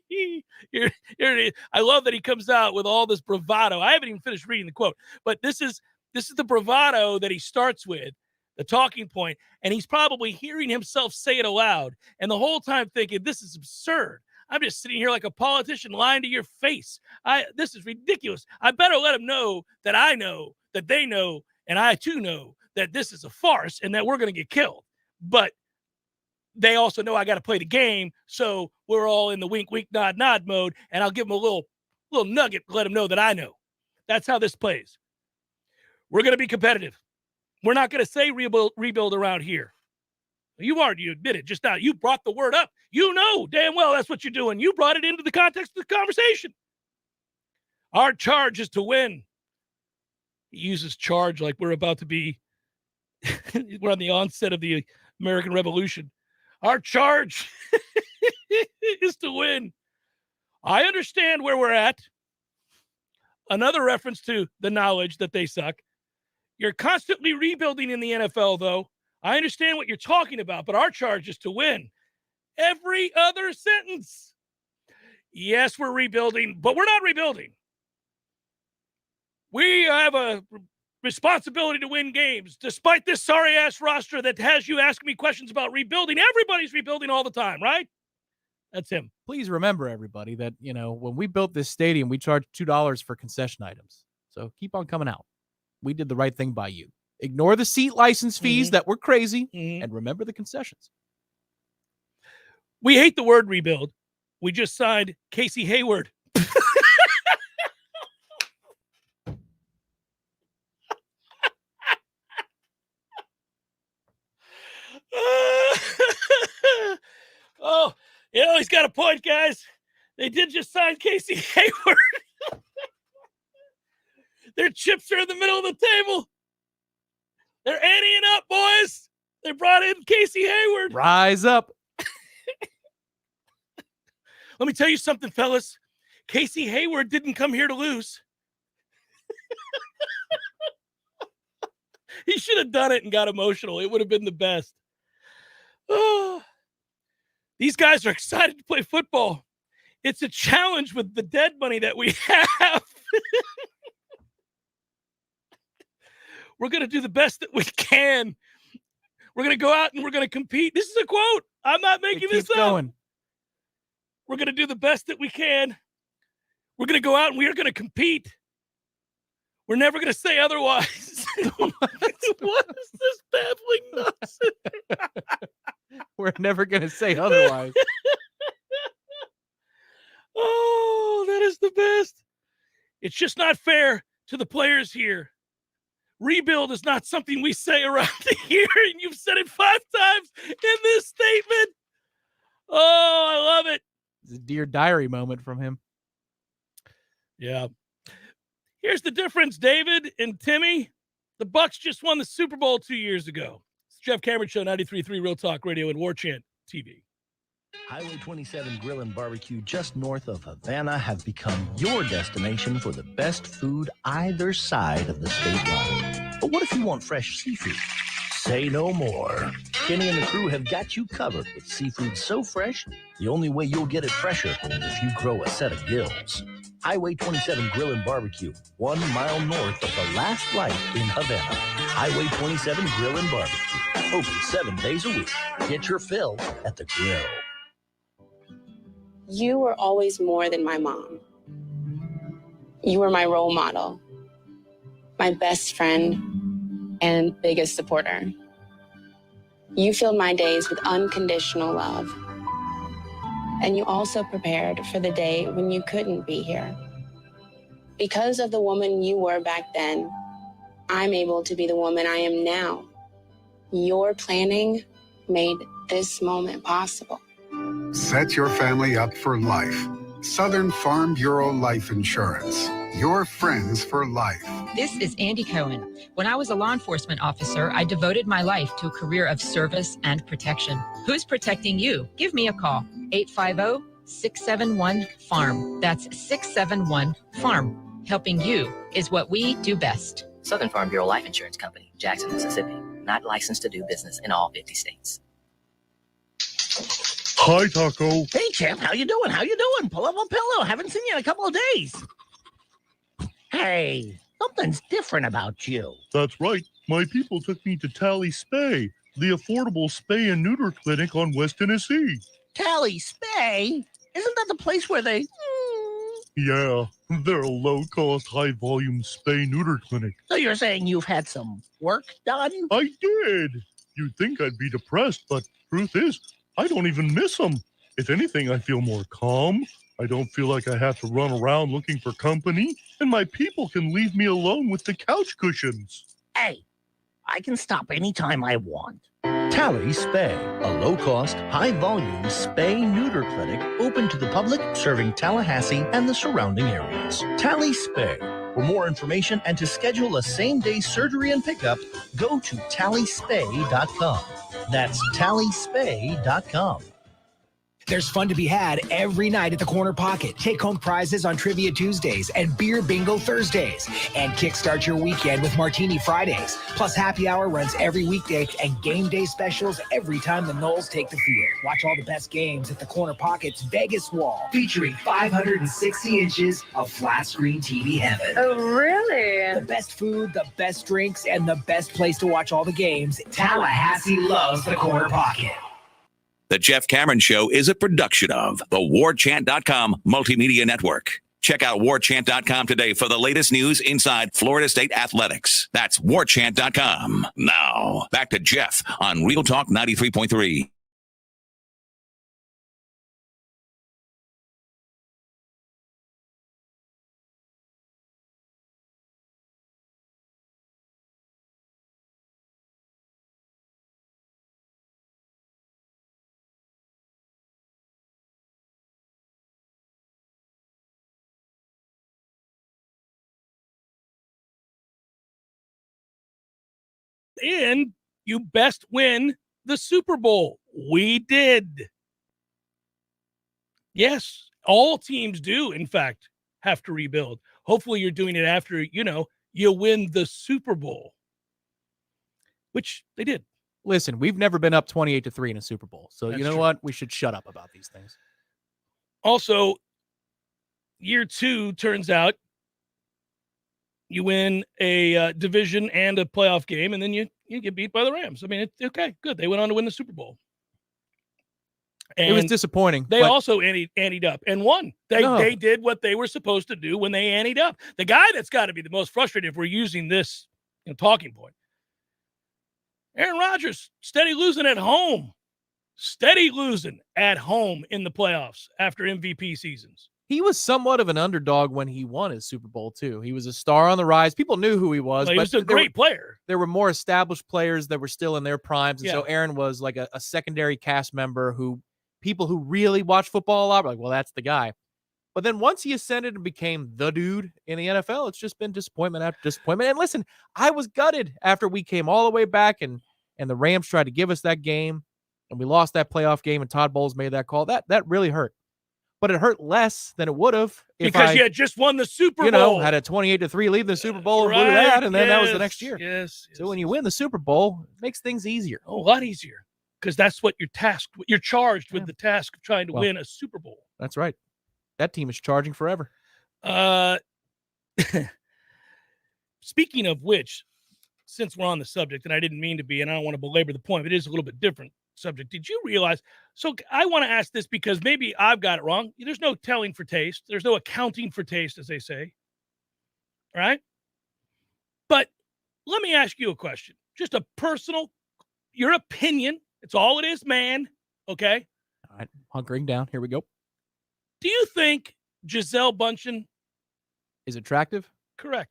Here it is. I love that he comes out with all this bravado. I haven't even finished reading the quote, but this is the bravado that he starts with, the talking point, and he's probably hearing himself say it aloud, and the whole time thinking, this is absurd. I'm just sitting here like a politician lying to your face. This is ridiculous. I better let them know that I know, that they know, and I too know that this is a farce and that we're going to get killed. But they also know I got to play the game, so we're all in the wink, wink, nod, nod mode, and I'll give them a little nugget to let them know that I know. That's how this plays. We're going to be competitive. We're not going to say rebuild around here. You admit it just now. You brought the word up. You know damn well that's what you're doing. You brought it into the context of the conversation. Our charge is to win. He uses charge like we're about to be, we're on the onset of the American Revolution. Our charge is to win. I understand where we're at. Another reference to the knowledge that they suck. You're constantly rebuilding in the NFL, though. I understand what you're talking about, but our charge is to win. Every other sentence. Yes, we're rebuilding, but we're not rebuilding. We have a responsibility to win games. Despite this sorry-ass roster that has you asking me questions about rebuilding, everybody's rebuilding all the time, right? That's him. Please remember, everybody, that, when we built this stadium, we charged $2 for concession items. So keep on coming out. We did the right thing by you. Ignore the seat license fees that were crazy, and remember the concessions. We hate the word rebuild. We just signed Casey Hayward. Oh, he's got a point, guys. They did just sign Casey Hayward. Their chips are in the middle of the table. They're anteing up, boys. They brought in Casey Hayward. Rise up. Let me tell you something, fellas. Casey Hayward didn't come here to lose. He should have done it and got emotional. It would have been the best. Oh, these guys are excited to play football. It's a challenge with the dead money that we have. We're going to do the best that we can. We're going to go out and we're going to compete. This is a quote. I'm not making this up. Going. We're going to do the best that we can. We're going to go out and we are going to compete. We're never going to say otherwise. What is this babbling nonsense? We're never going to say otherwise. Oh, that is the best. It's just not fair to the players here. Rebuild is not something we say around here, and you've said it 5 times in this statement. Oh, I love it. It's a Dear Diary moment from him. Yeah. Here's the difference, David and Timmy. The Bucs just won the Super Bowl 2 years ago. It's Jeff Cameron Show, 93.3 Real Talk Radio and Warchant TV. Highway 27 Grill and Barbecue just north of Havana have become your destination for the best food either side of the state line. But what if you want fresh seafood? Say no more. Kenny and the crew have got you covered with seafood so fresh, the only way you'll get it fresher is if you grow a set of gills. Highway 27 Grill and Barbecue, 1 mile north of the last light in Havana. Highway 27 Grill and Barbecue, open 7 days a week. Get your fill at the grill. You were always more than my mom. You were my role model, my best friend, and biggest supporter. You filled my days with unconditional love. And you also prepared for the day when you couldn't be here. Because of the woman you were back then, I'm able to be the woman I am now. Your planning made this moment possible. Set your family up for life. Southern Farm Bureau Life Insurance. Your friends for life. This is Andy Cohen. When I was a law enforcement officer, I devoted my life to a career of service and protection. Who's protecting you? Give me a call. 850-671-FARM. That's 671-FARM. Helping you is what we do best. Southern Farm Bureau Life Insurance Company, Jackson, Mississippi. not licensed to do business in all 50 states. Hi, Taco. Hey, champ, how you doing? Pull up a pillow. Haven't seen you in a couple of days. Hey, something's different about you. That's right. My people took me to Tally Spay, the affordable spay and neuter clinic on West Tennessee. Tally Spay? Isn't that the place where they... Yeah, they're a low-cost, high-volume spay-neuter clinic. So you're saying you've had some work done? I did. You'd think I'd be depressed, but truth is, I don't even miss them. If anything, I feel more calm. I don't feel like I have to run around looking for company, and my people can leave me alone with the couch cushions. Hey, I can stop anytime I want. Tally Spay, a low-cost, high-volume spay-neuter clinic open to the public, serving Tallahassee and the surrounding areas. Tally Spay. For more information and to schedule a same-day surgery and pickup, go to tallyspay.com. That's tallyspay.com. There's fun to be had every night at the Corner Pocket. Take home prizes on Trivia Tuesdays and Beer Bingo Thursdays. And kickstart your weekend with Martini Fridays. Plus, happy hour runs every weekday and game day specials every time the Noles take the field. Watch all the best games at the Corner Pocket's Vegas Wall, featuring 560 inches of flat screen TV heaven. Oh, really? The best food, the best drinks, and the best place to watch all the games. Tallahassee loves the Corner Pocket. The Jeff Cameron Show is a production of the Warchant.com Multimedia Network. Check out Warchant.com today for the latest news inside Florida State athletics. That's Warchant.com. Now, back to Jeff on Real Talk 93.3. And you best win the Super Bowl. We did. Yes, all teams do, in fact, have to rebuild. Hopefully you're doing it after, you win the Super Bowl, which they did. Listen, we've never been up 28-3 in a Super Bowl. So That's you know true. what? We should shut up about these things. Also, year 2 turns out you win a division and a playoff game, and then you get beat by the Rams. I mean, it's okay, good. They went on to win the Super Bowl. And it was disappointing. They also anteed up and won. They did what they were supposed to do when they anteed up. The guy that's got to be the most frustrated, if we're using this talking point, Aaron Rodgers, steady losing at home. Steady losing at home in the playoffs after MVP seasons. He was somewhat of an underdog when he won his Super Bowl, too. He was a star on the rise. People knew who he was. Well, he was a great player. There were more established players that were still in their primes. And Yeah. so Aaron was like a secondary cast member who people who really watch football a lot were like, well, that's the guy. But then once he ascended and became the dude in the NFL, it's just been disappointment after disappointment. And listen, I was gutted after we came all the way back and the Rams tried to give us that game and we lost that playoff game and Todd Bowles made that call. That really hurt. But it hurt less than it would have if because you had just won the Super Bowl. Had a 28-3 lead in the Super Bowl and Right, blew that, and then that was the yes, next year. Yes. So when you win the Super Bowl, it makes things easier. A lot easier because that's what you're tasked with. You're charged with the task of trying to win a Super Bowl. That's right. That team is charging forever. Speaking of which, since we're on the subject, and I didn't mean to be, and I don't want to belabor the point, but it is a little bit different subject. Did you realize? So I want to ask this because maybe I've got it wrong. There's no telling for taste. There's no accounting for taste, as they say. All right. But let me ask you a question. Just a personal, your opinion. It's all it is, man. Okay. All right. Hunkering down. Here we go. Do you think Gisele Bündchen is attractive? Correct.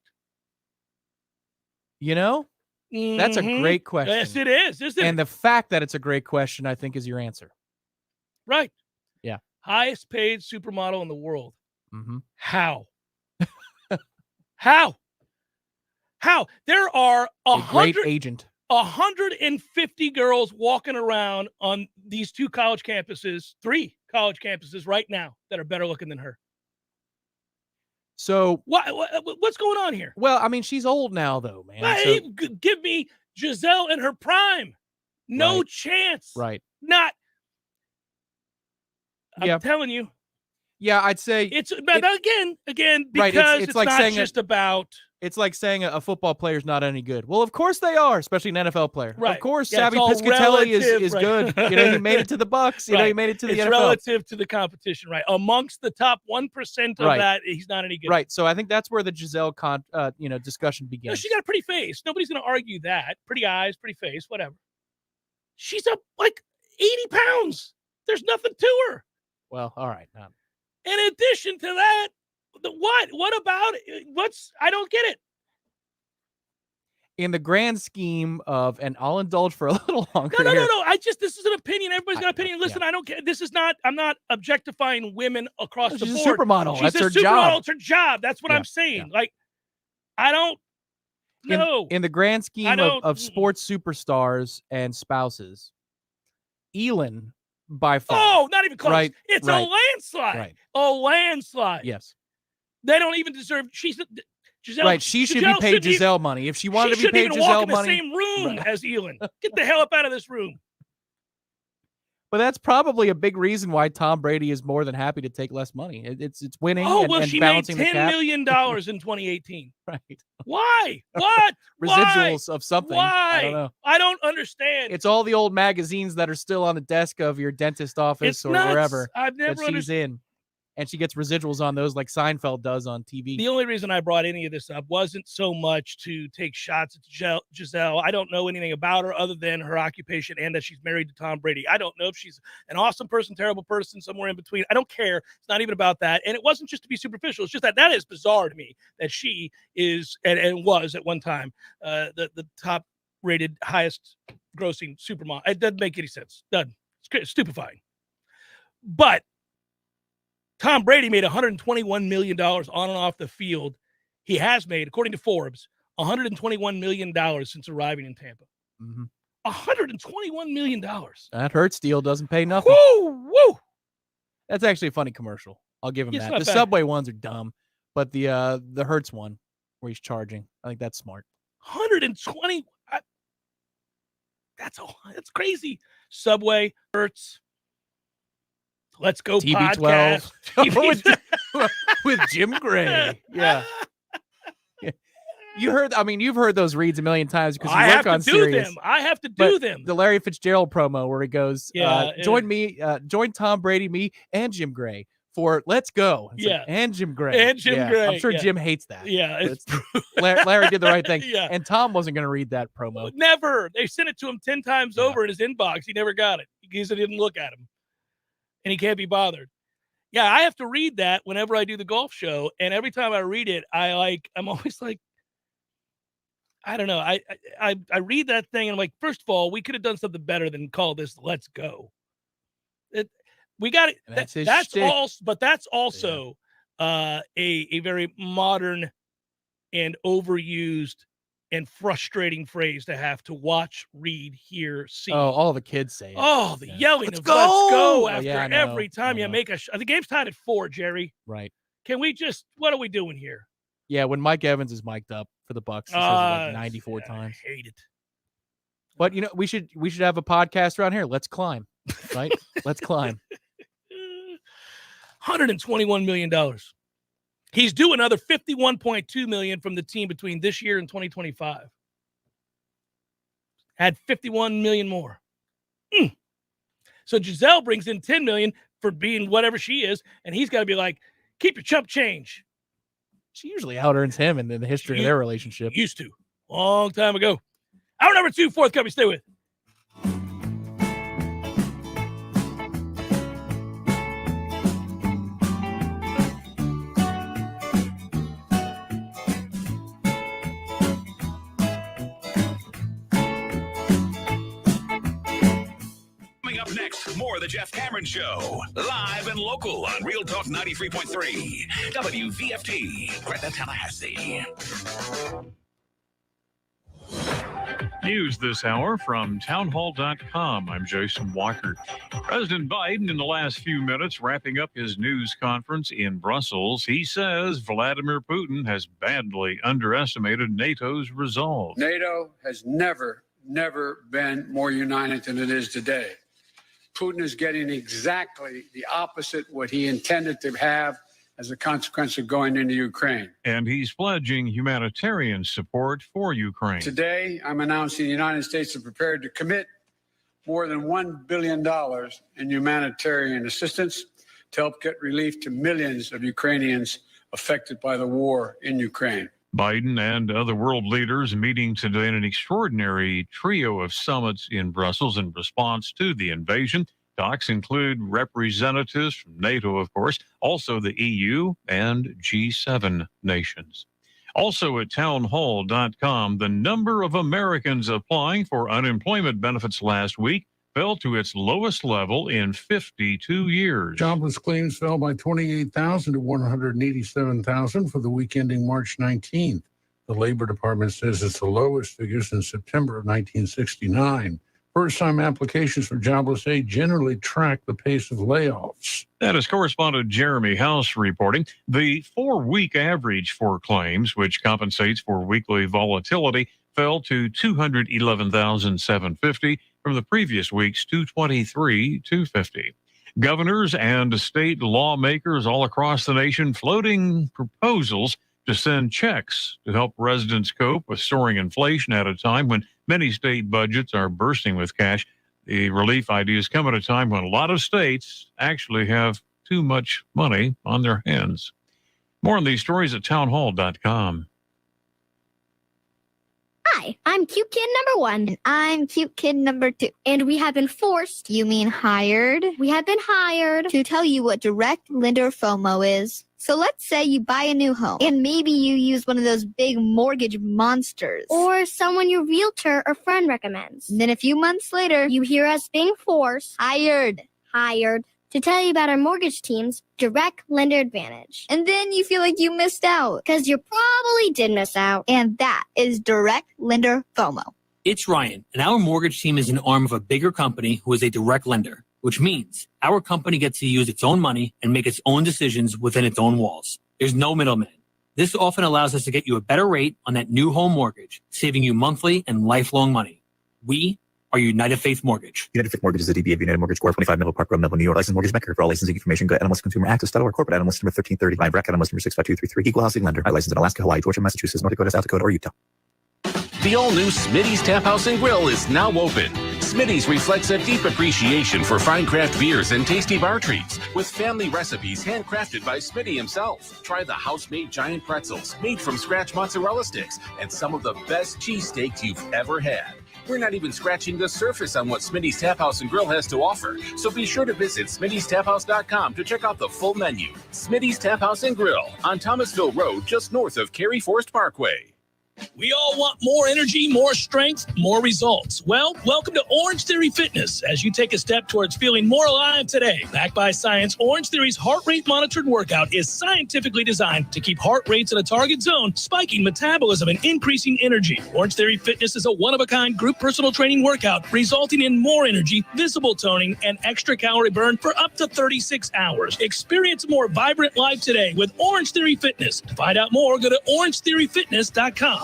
That's a great question. Yes, it is, isn't it? And the fact that it's a great question, I think, is your answer. Right. Yeah. Highest paid supermodel in the world. Mm-hmm. How? How? There are a great agent. 150 girls walking around on these 3 college campuses right now that are better looking than her. So what's going on here? Well, I mean, she's old now, though, man. Hey, give me Gisele in her prime. No chance. Right. Not. I'm telling you. Yeah, I'd say but again, because it's like not saying just about. It's like saying a football player's not any good. Well, of course they are, especially an NFL player. Right. Of course, Yeah, Savvy it's all Piscatelli is relative, right. good. You know, he made it to the Bucks. You know, he made it to the it's NFL. Relative to the competition, right? Amongst the top 1% of that, he's not any good. Right. So I think that's where the Gisele discussion begins. No, she got a pretty face. Nobody's going to argue that. Pretty eyes, pretty face, whatever. She's up like 80 pounds. There's nothing to her. Well, all right. In addition to that, what? What about it? I don't get it. In the grand scheme of, and I'll indulge for a little longer. No. here. This is an opinion. Everybody's got an opinion. Listen, I don't care. I'm not objectifying women across the board. She's a supermodel. She's That's her supermodel. job. It's her job. That's what I'm saying. Like, I don't know. In the grand scheme of sports superstars and spouses, Elin, by far. Oh, not even close. Right, It's right, a landslide. right. A landslide. Yes. They don't even deserve. Gisele, Right, she should be paid Gisele money. If she wanted to be paid Gisele money, she shouldn't even walk in the same room as Elin. Get the hell up out of this room. But that's probably a big reason why Tom Brady is more than happy to take less money. It's winning. Oh, and, well, and she made balancing the $10 cap. million in 2018. Right. Why? What? Residuals Why? of something. Why? I don't know. I don't understand. It's all the old magazines that are still on the desk of your dentist office It's or nuts. wherever I've never that she's in. And she gets residuals on those like Seinfeld does on TV. The only reason I brought any of this up wasn't so much to take shots at Gisele. I don't know anything about her other than her occupation and that she's married to Tom Brady. I don't know if she's an awesome person, terrible person, somewhere in between. I don't care. It's not even about that. And it wasn't just to be superficial. It's just that is bizarre to me that she is and was at one time the top rated, highest grossing supermodel. It doesn't make any sense. Doesn't. It's stupefying. But Tom Brady made $121 million on and off the field. He has made, according to Forbes, $121 million since arriving in Tampa. Mm-hmm. $121 million. That Hertz deal doesn't pay nothing. Woo! That's actually a funny commercial. I'll give him It's that. not The bad. Subway ones are dumb, but the Hertz one where he's charging, I think that's smart. 120. That's crazy. Subway, Hertz. Let's go TB12 podcast. with Jim Gray. Yeah. You've heard those reads a million times because you I work have on to do Sirius. them. I have to do them. The Larry Fitzgerald promo where he goes, Yeah, join Tom Brady, me, and Jim Gray for Let's Go. It's like, and Jim Gray. And Jim Gray. I'm sure yeah. Jim hates that. Yeah. Larry did the right thing. Yeah. And Tom wasn't going to read that promo. Never. They sent it to him 10 times over in his inbox. He never got it because he didn't look at him. And he can't be bothered. Yeah, I have to read that whenever I do the golf show. And every time I read it, I'm always like, I don't know. I read that thing and I'm like, first of all, we could have done something better than call this Let's Go. We got it. That's also a very modern and overused and frustrating phrase to have to watch, read, hear, see. Oh, all the kids say it. Oh, the yelling Let's of go! let's go after Yeah, I know, every time you make the game's tied at 4, Jerry. Right. Can we what are we doing here? Yeah, when Mike Evans is mic'd up for the Bucks, he says it like 94 times. I hate it. But we should have a podcast around here. Let's climb. Right? Let's climb. $121 million. He's due another $51.2 million from the team between this year and 2025. Had $51 million more. So Gisele brings in $10 million for being whatever she is, and he's got to be like, keep your chump change. She usually out-earns him in the history of their relationship. Used to. Long time ago. Hour number 2, fourth company. Stay with. Coming up next, more of the Jeff Cameron Show. Live and local on Real Talk 93.3. WVFT. Right, that's Tallahassee. News this hour from townhall.com. I'm Jason Walker. President Biden in the last few minutes wrapping up his news conference in Brussels. He says Vladimir Putin has badly underestimated NATO's resolve. NATO has never never been more united than it is today. Putin is getting exactly the opposite what he intended to have as a consequence of going into Ukraine. And he's pledging humanitarian support for Ukraine. Today, I'm announcing the United States is prepared to commit more than $1 billion in humanitarian assistance to help get relief to millions of Ukrainians affected by the war in Ukraine. Biden and other world leaders meeting today in an extraordinary trio of summits in Brussels in response to the invasion. Talks include representatives from NATO, of course, also the EU and G7 nations. Also at townhall.com, the number of Americans applying for unemployment benefits last week fell to its lowest level in 52 years. Jobless claims fell by 28,000 to 187,000 for the week ending March 19th. The Labor Department says it's the lowest figure since September of 1969. First-time applications for jobless aid generally track the pace of layoffs. That is correspondent Jeremy House reporting. The 4-week average for claims, which compensates for weekly volatility, fell to 211,750 from the previous week's 223,250. Governors and state lawmakers all across the nation floating proposals to send checks to help residents cope with soaring inflation at a time when many state budgets are bursting with cash. The relief ideas come at a time when a lot of states actually have too much money on their hands. More on these stories at townhall.com. Hi, I'm cute kid number 1. And I'm cute kid number 2. And we have been forced, you mean hired? We have been hired to tell you what direct lender FOMO is. So let's say you buy a new home and maybe you use one of those big mortgage monsters. Or someone your realtor or friend recommends. And then a few months later, you hear us being forced, hired to tell you about our mortgage team's direct lender advantage. And then you feel like you missed out because you probably did miss out. And that is direct lender FOMO. It's Ryan, and our mortgage team is an arm of a bigger company who is a direct lender, which means our company gets to use its own money and make its own decisions within its own walls. There's no middleman. This often allows us to get you a better rate on that new home mortgage, saving you monthly and lifelong money. We are United Faith Mortgage. United Faith Mortgage is a DBA of United Mortgage Corp. 25 Melville Park Road, Melville, New York. Licensed mortgage banker. For all licensing information, go to NMLSConsumerAccess.org. Corporate NMLS number 1330. Line bracket NMLS number 65233. Equal housing lender. I license in Alaska, Hawaii, Georgia, Massachusetts, North Dakota, South Dakota, or Utah. The all-new Smitty's Tap House and Grill is now open. Smitty's reflects a deep appreciation for fine craft beers and tasty bar treats, with family recipes handcrafted by Smitty himself. Try the house-made giant pretzels, made from scratch mozzarella sticks, and some of the best cheesesteaks you've ever had. We're not even scratching the surface on what Smitty's Tap House and Grill has to offer, so be sure to visit Smitty'sTapHouse.com to check out the full menu. Smitty's Tap House and Grill on Thomasville Road, just north of Cary Forest Parkway. We all want more energy, more strength, more results. Well, welcome to Orange Theory Fitness as you take a step towards feeling more alive today. Backed by science, Orange Theory's heart rate monitored workout is scientifically designed to keep heart rates in a target zone, spiking metabolism and increasing energy. Orange Theory Fitness is a one-of-a-kind group personal training workout resulting in more energy, visible toning, and extra calorie burn for up to 36 hours. Experience a more vibrant life today with Orange Theory Fitness. To find out more, go to orangetheoryfitness.com.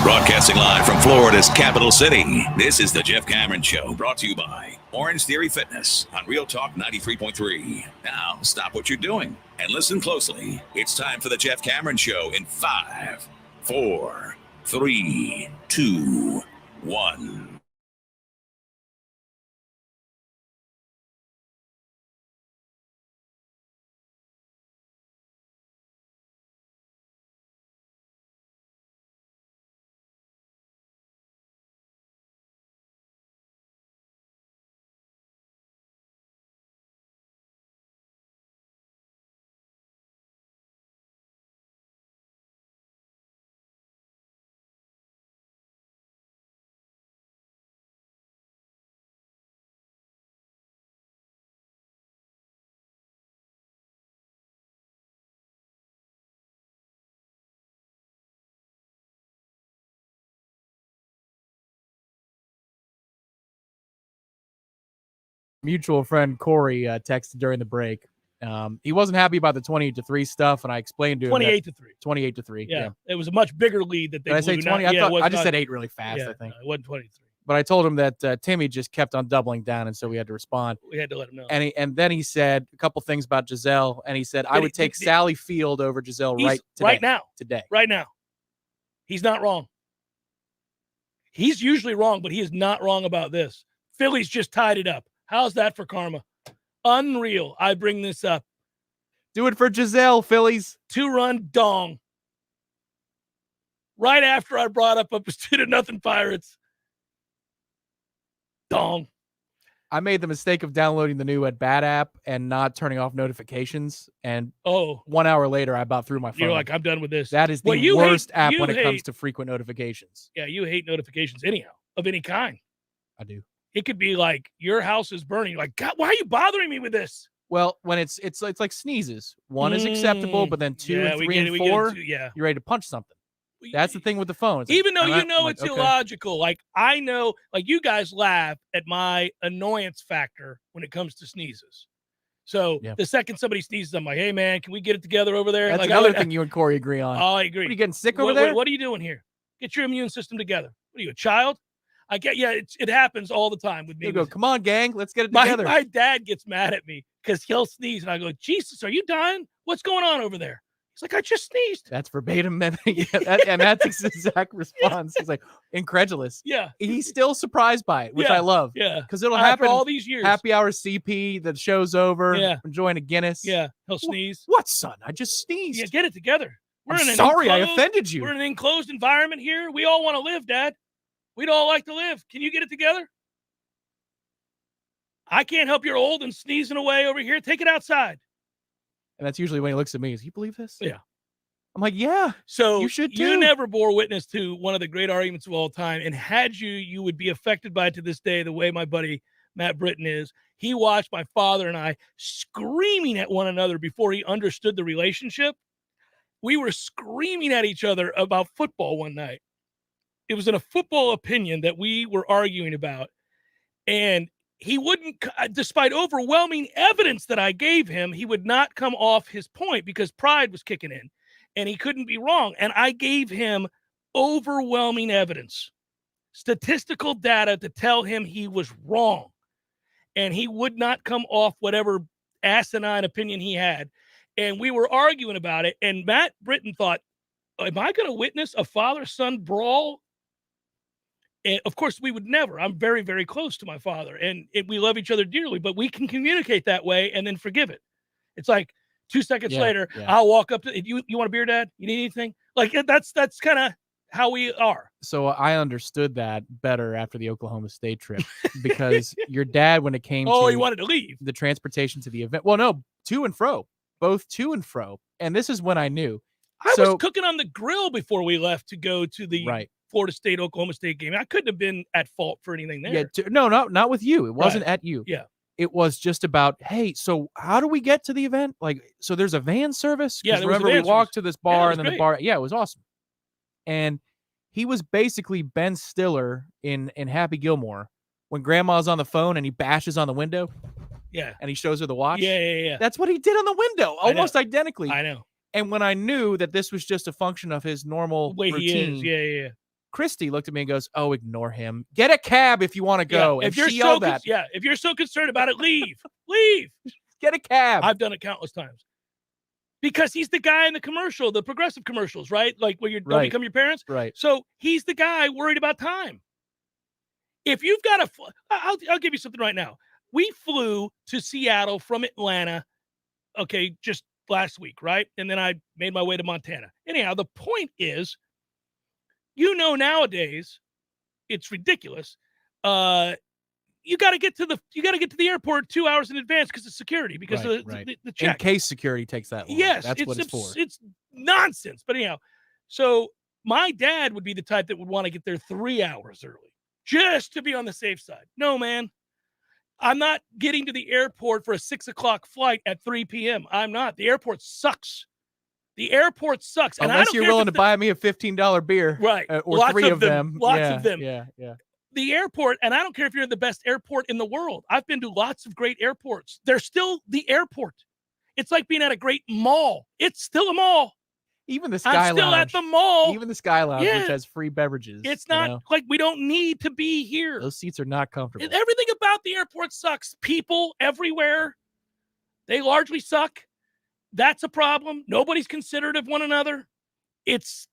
Broadcasting live from Florida's capital city, this is the Jeff Cameron Show, brought to you by Orange Theory Fitness on Real Talk 93.3. Now, stop what you're doing and listen closely. It's time for the Jeff Cameron Show in 5, 4, 3, 2, 1. Mutual friend Corey texted during the break He wasn't happy about the 28-3 stuff, and I explained to him 28-3. 28-3. Yeah, it was a much bigger lead that they. Did I say blew. 20? I just said 8 really fast. Yeah, I think it wasn't 23. But I told him that Timmy just kept on doubling down, and so we had to respond. We had to let him know. And then he said a couple things about Gisele, and he said I would take Sally Field over Gisele right now. Right now. He's not wrong. He's usually wrong, but he is not wrong about this. Philly's just tied it up. How's that for karma? Unreal. I bring this up. Do it for Gisele, Phillies. 2-run dong. Right after I brought up a 2-0 Pirates. Dong. I made the mistake of downloading the new At-Bat app and not turning off notifications. And 1 hour later, I about threw my phone. You're like, I'm done with this. That is the worst app when it comes to frequent notifications. Yeah, you hate notifications anyhow, of any kind. I do. It could be like, your house is burning. You're like, God, why are you bothering me with this? Well, when it's like sneezes. 1 is acceptable, but then 2 and 3 and 4, you're ready to punch something. That's the thing with the phone. Even though it's illogical, like I know, like you guys laugh at my annoyance factor when it comes to sneezes. So the second somebody sneezes, I'm like, hey man, can we get it together over there? That's like, another thing you and Corey agree on. Oh, I agree. What, are you getting sick over there? What are you doing here? Get your immune system together. What are you, a child? I get, it happens all the time with me. You go, come on, gang, let's get it together. My dad gets mad at me because he'll sneeze, and I go, Jesus, are you dying? What's going on over there? He's like, I just sneezed. That's verbatim. And that's his exact response. He's like, incredulous. Yeah. He's still surprised by it, which I love. Yeah. Because it'll happen all these years. Happy hour CP, the show's over. Yeah. Enjoying a Guinness. Yeah. He'll sneeze. What, son? I just sneezed. Yeah, get it together. Sorry, I offended you. We're in an enclosed environment here. We all want to live, Dad. We'd all like to live. Can you get it together? I can't help you're old and sneezing away over here. Take it outside. And that's usually when he looks at me. Does you believe this? Yeah. I'm like, yeah. So you should too. You never bore witness to one of the great arguments of all time. And had you would be affected by it to this day, the way my buddy Matt Britton is. He watched my father and I screaming at one another before he understood the relationship. We were screaming at each other about football one night. It was in a football opinion that we were arguing about. And he wouldn't, despite overwhelming evidence that I gave him, he would not come off his point because pride was kicking in and he couldn't be wrong. And I gave him overwhelming evidence, statistical data to tell him he was wrong. And he would not come off whatever asinine opinion he had. And we were arguing about it. And Matt Britton thought, am I going to witness a father-son brawl? And of course, we would never. I'm very, very close to my father, and we love each other dearly, but we can communicate that way and then forgive it. It's like 2 seconds later, I'll walk up to you. You want a beer, Dad? You need anything? Like that's kind of how we are. So I understood that better after the Oklahoma State trip because your dad, when it came to he wanted to leave the transportation to the event. Well, no, to and fro, both to and fro. And this is when I knew. I was cooking on the grill before we left to go to the Florida State, Oklahoma State game. I couldn't have been at fault for anything there. Yeah, not with you. It wasn't at you. Yeah. It was just about, hey, so how do we get to the event? Like, so there's a van service? Yeah, remember we walked to this bar and then great. the bar. Yeah, it was awesome. And he was basically Ben Stiller in Happy Gilmore when grandma's on the phone and he bashes on the window. Yeah. And he shows her the watch. Yeah. That's what he did on the window, almost identically. I know. And when I knew that this was just a function of his normal way routine, he is. Yeah. Christy looked at me and goes, "Oh, ignore him. Get a cab if you want to go." Yeah. If you're so if you're so concerned about it, leave. Leave. Get a cab. I've done it countless times. Because he's the guy in the commercial, the Progressive commercials, right? Like where you don't become your parents. Right. So he's the guy worried about time. If you've got I'll give you something right now. We flew to Seattle from Atlanta, just last week, right? And then I made my way to Montana. Anyhow, the point is, nowadays, it's ridiculous. You got to get to the airport 2 hours in advance because of security, because of the check. In case security takes that long. Yes, that's what it's for. It's nonsense. But anyhow, so my dad would be the type that would want to get there 3 hours early just to be on the safe side. No, man. I'm not getting to the airport for a 6 o'clock flight at 3 p.m. I'm not. The airport sucks. The airport sucks. And unless you're willing to buy me a $15 beer. Right. Or lots three of them. Lots of them. Yeah. The airport, and I don't care if you're in the best airport in the world. I've been to lots of great airports. They're still the airport. It's like being at a great mall. It's still a mall. Even the Sky I'm still Lounge. at the mall. Even the Sky Lounge, Yeah. which has free beverages. It's not like we don't need to be here. Those seats are not comfortable. Everything about the airport sucks. People everywhere, they largely suck. That's a problem. Nobody's considerate of one another. It's,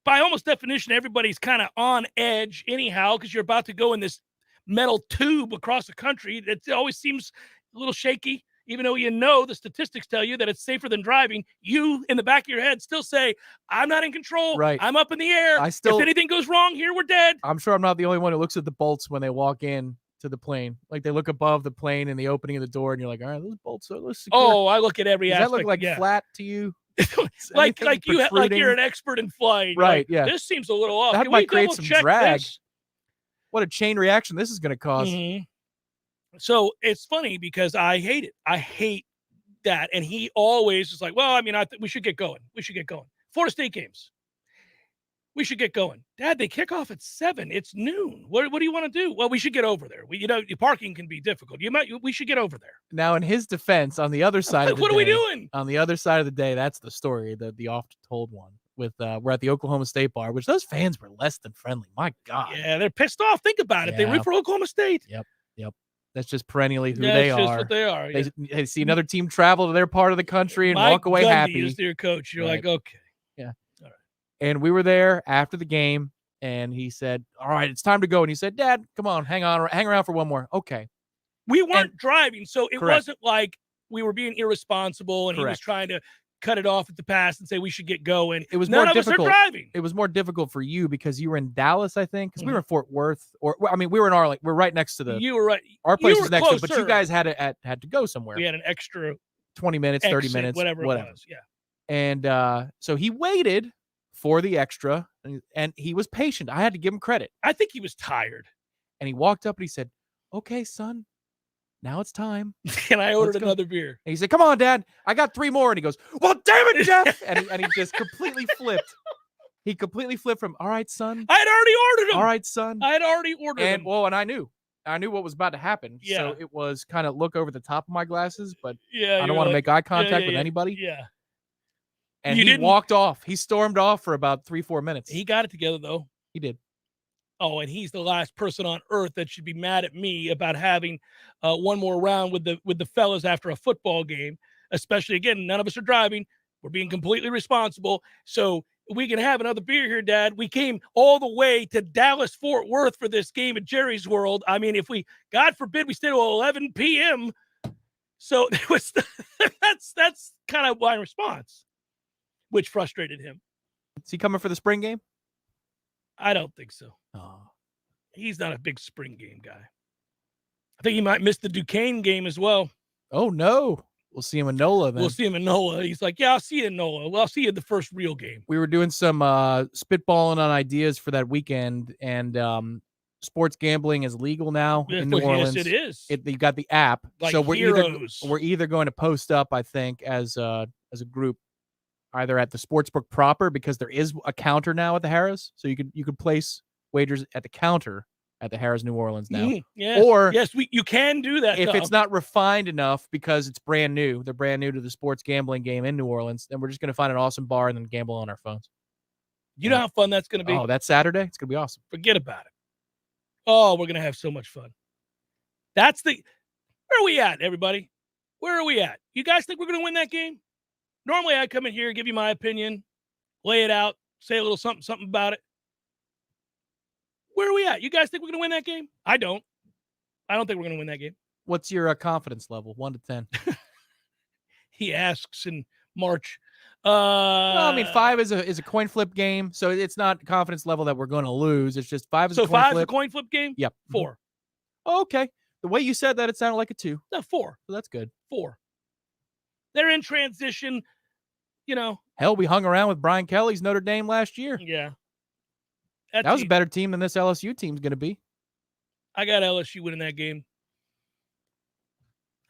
by almost definition, everybody's kind of on edge anyhow because you're about to go in this metal tube across the country. It always seems a little shaky, even though the statistics tell you that it's safer than driving. You, in the back of your head, still say, I'm not in control. Right. I'm up in the air. If anything goes wrong here, we're dead. I'm sure I'm not the only one who looks at the bolts when they walk in to the plane. Like they look above the plane in the opening of the door, and you're like, all right, those bolts are secure. Oh, I look at every Does aspect. that look like yeah. flat to you? like you're an expert in flying. Right, Like, yeah. This seems a little off. That Can might we create double some check drag. this? What a chain reaction this is going to cause. Mhm. So it's funny because I hate it. I hate that. And he always is like, well, I mean, we should get going. We should get going. Florida State games. We should get going. Dad, they kick off at 7. It's noon. What do you want to do? Well, we should get over there. Parking can be difficult. We should get over there. Now, in his defense, on the other side of the What day, are we doing? On the other side of the day, that's the story, the oft-told one. With we're at the Oklahoma State bar, which those fans were less than friendly. My God. Yeah, they're pissed off. Think about it. They root for Oklahoma State. Yep. That's just perennially who That's they just are. what they are. Yeah. They see another team travel to their part of the country and Mike walk away Gundy happy. is their coach. You're Right. like, okay. Yeah. All right. And we were there after the game, and he said, all right, it's time to go. And he said, Dad, come on, hang around for one more. Okay. We weren't driving, so it Correct. wasn't like we were being irresponsible and he was Correct. trying to cut it off at the pass and say we should get going. It was None more of difficult. us are driving. It was more difficult for you because you were in Dallas, I think, because we were in Fort Worth, we were in Arlington. We're right next to the. You were right. Our place You was were next to it, but you closer. guys had to go somewhere. We had an extra 20 minutes, 30 exit, minutes, whatever it was. Yeah. And so he waited for the extra, and he was patient. I had to give him credit. I think he was tired. And he walked up and he said, okay, son, now it's time. And I ordered Let's go. another beer. And he said, come on, Dad, I got 3 more. And he goes, well, damn it, Jeff. and he just completely flipped. He completely flipped from, all right, son. I had already ordered them. All right, son. I had already ordered them. And I knew what was about to happen. Yeah. So it was kind of look over the top of my glasses, but Yeah, I you're don't want to like, make eye contact yeah, with yeah, anybody. Yeah. And You he didn't- walked off. He stormed off for about 3-4 minutes. He got it together though. He did. Oh, and he's the last person on earth that should be mad at me about having one more round with the fellas after a football game. Especially, again, none of us are driving. We're being completely responsible. So we can have another beer here, Dad. We came all the way to Dallas, Fort Worth for this game at Jerry's World. I mean, if we, God forbid, we stay till 11 p.m. So it was, that's kind of my response, which frustrated him. Is he coming for the spring game? I don't think so. Oh. He's not a big spring game guy. I think he might miss the Duquesne game as well. Oh, no. We'll see him in NOLA then. We'll see him in NOLA. He's like, yeah, I'll see you in NOLA. Well, I'll see you in the first real game. We were doing some spitballing on ideas for that weekend, and sports gambling is legal now in New Orleans. Yes, it is. You got the app. Like so heroes. we're either going to post up, I think, as a group, either at the sportsbook proper, because there is a counter now at the Harrah's, so you could place wagers at the counter at the Harrah's New Orleans now. Yes, Or you can do that. if though. it's not refined enough because it's brand new, they're brand new to the sports gambling game in New Orleans, then we're just going to find an awesome bar and then gamble on our phones. You know how fun that's going to be? Oh, that's Saturday? It's going to be awesome. Forget about it. Oh, we're going to have so much fun. Where are we at, everybody? Where are we at? You guys think we're going to win that game? Normally I come in here, give you my opinion, lay it out, say a little something about it. Where are we at? You guys think we're going to win that game? I don't. I don't think we're going to win that game. What's your confidence level, 1 to 10? He asks in March. Well, I mean, 5 is a coin flip game, so it's not confidence level that we're going to lose. It's just 5 is a coin five's flip. a coin flip game? Yep. 4. Oh, okay. The way you said that, it sounded like a 2. No, 4. So that's good. 4. They're in transition, you know. Hell, we hung around with Brian Kelly's Notre Dame last year. Yeah. That was a better team than this LSU team's going to be. I got LSU winning that game.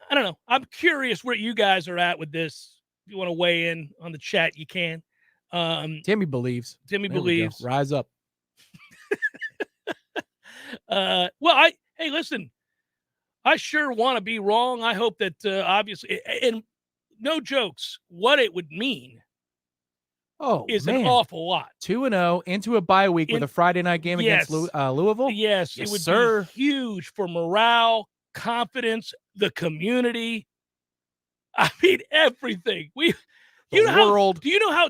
I don't know. I'm curious where you guys are at with this. If you want to weigh in on the chat, you can. Timmy believes. Timmy There we go. believes. Rise up. Hey, listen. I sure want to be wrong. I hope that obviously, and no jokes, what it would mean is man. an awful lot. 2-0 into a bye week with a Friday night game against Louisville. Yes, it would be huge for morale, confidence, the community. I mean, everything. Do you know how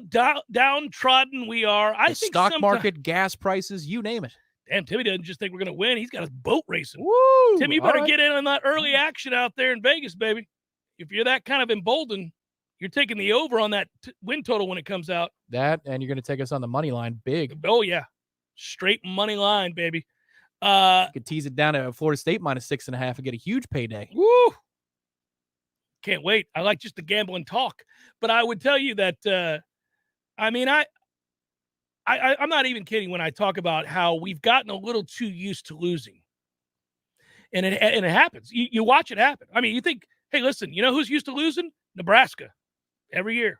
downtrodden we are? I think stock market, gas prices, you name it. Damn, Timmy doesn't just think we're going to win. He's got his boat racing. Woo! Timmy, you better get in on that early action out there in Vegas, baby. If you're that kind of emboldened, you're taking the over on that win total when it comes out. That, and you're going to take us on the money line big. Oh, yeah. Straight money line, baby. You could tease it down to Florida State -6.5 and get a huge payday. Woo! Can't wait. I like just the gamble and talk. But I would tell you that, I'm not even kidding when I talk about how we've gotten a little too used to losing. And it happens. You watch it happen. I mean, you think, hey, listen, you know who's used to losing? Nebraska. Every year.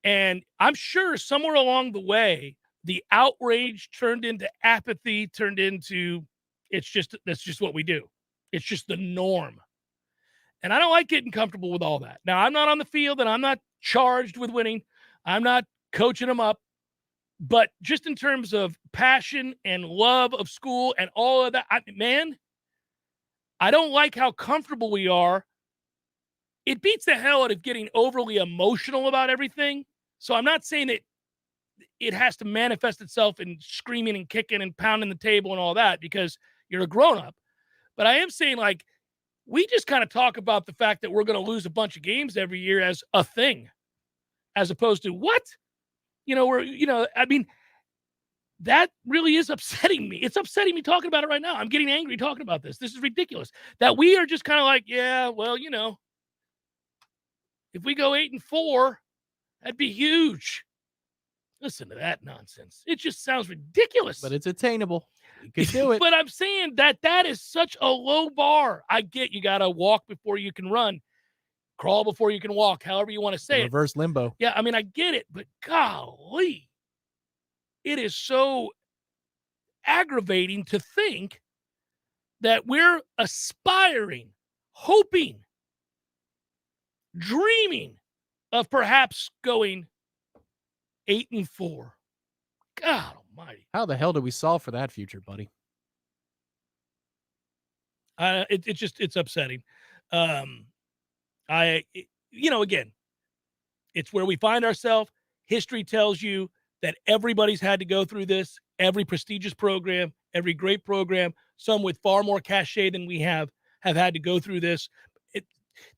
And I'm sure somewhere along the way, the outrage turned into apathy, turned into that's just what we do. It's just the norm. And I don't like getting comfortable with all that. Now, I'm not on the field and I'm not charged with winning. I'm not coaching them up. But just in terms of passion and love of school and all of that, I don't like how comfortable we are. It beats the hell out of getting overly emotional about everything. So I'm not saying that it has to manifest itself in screaming and kicking and pounding the table and all that because you're a grown-up. But I am saying, like, we just kind of talk about the fact that we're going to lose a bunch of games every year as a thing, as opposed to what? That really is upsetting me. It's upsetting me talking about it right now. I'm getting angry talking about this. This is ridiculous. That we are just kind of like, yeah, well, if we go 8-4, that'd be huge. Listen to that nonsense. It just sounds ridiculous. But it's attainable. You can do it. But I'm saying that is such a low bar. I get you got to walk before you can run, crawl before you can walk, however you want to say Reverse limbo. Yeah, I mean, I get it, but golly, it is so aggravating to think that we're aspiring, hoping, dreaming of perhaps going 8-4. God almighty. How the hell do we solve for that future, buddy? It's upsetting. Again, it's where we find ourselves. History tells you that everybody's had to go through this. Every prestigious program, every great program, some with far more cachet than we have had to go through this.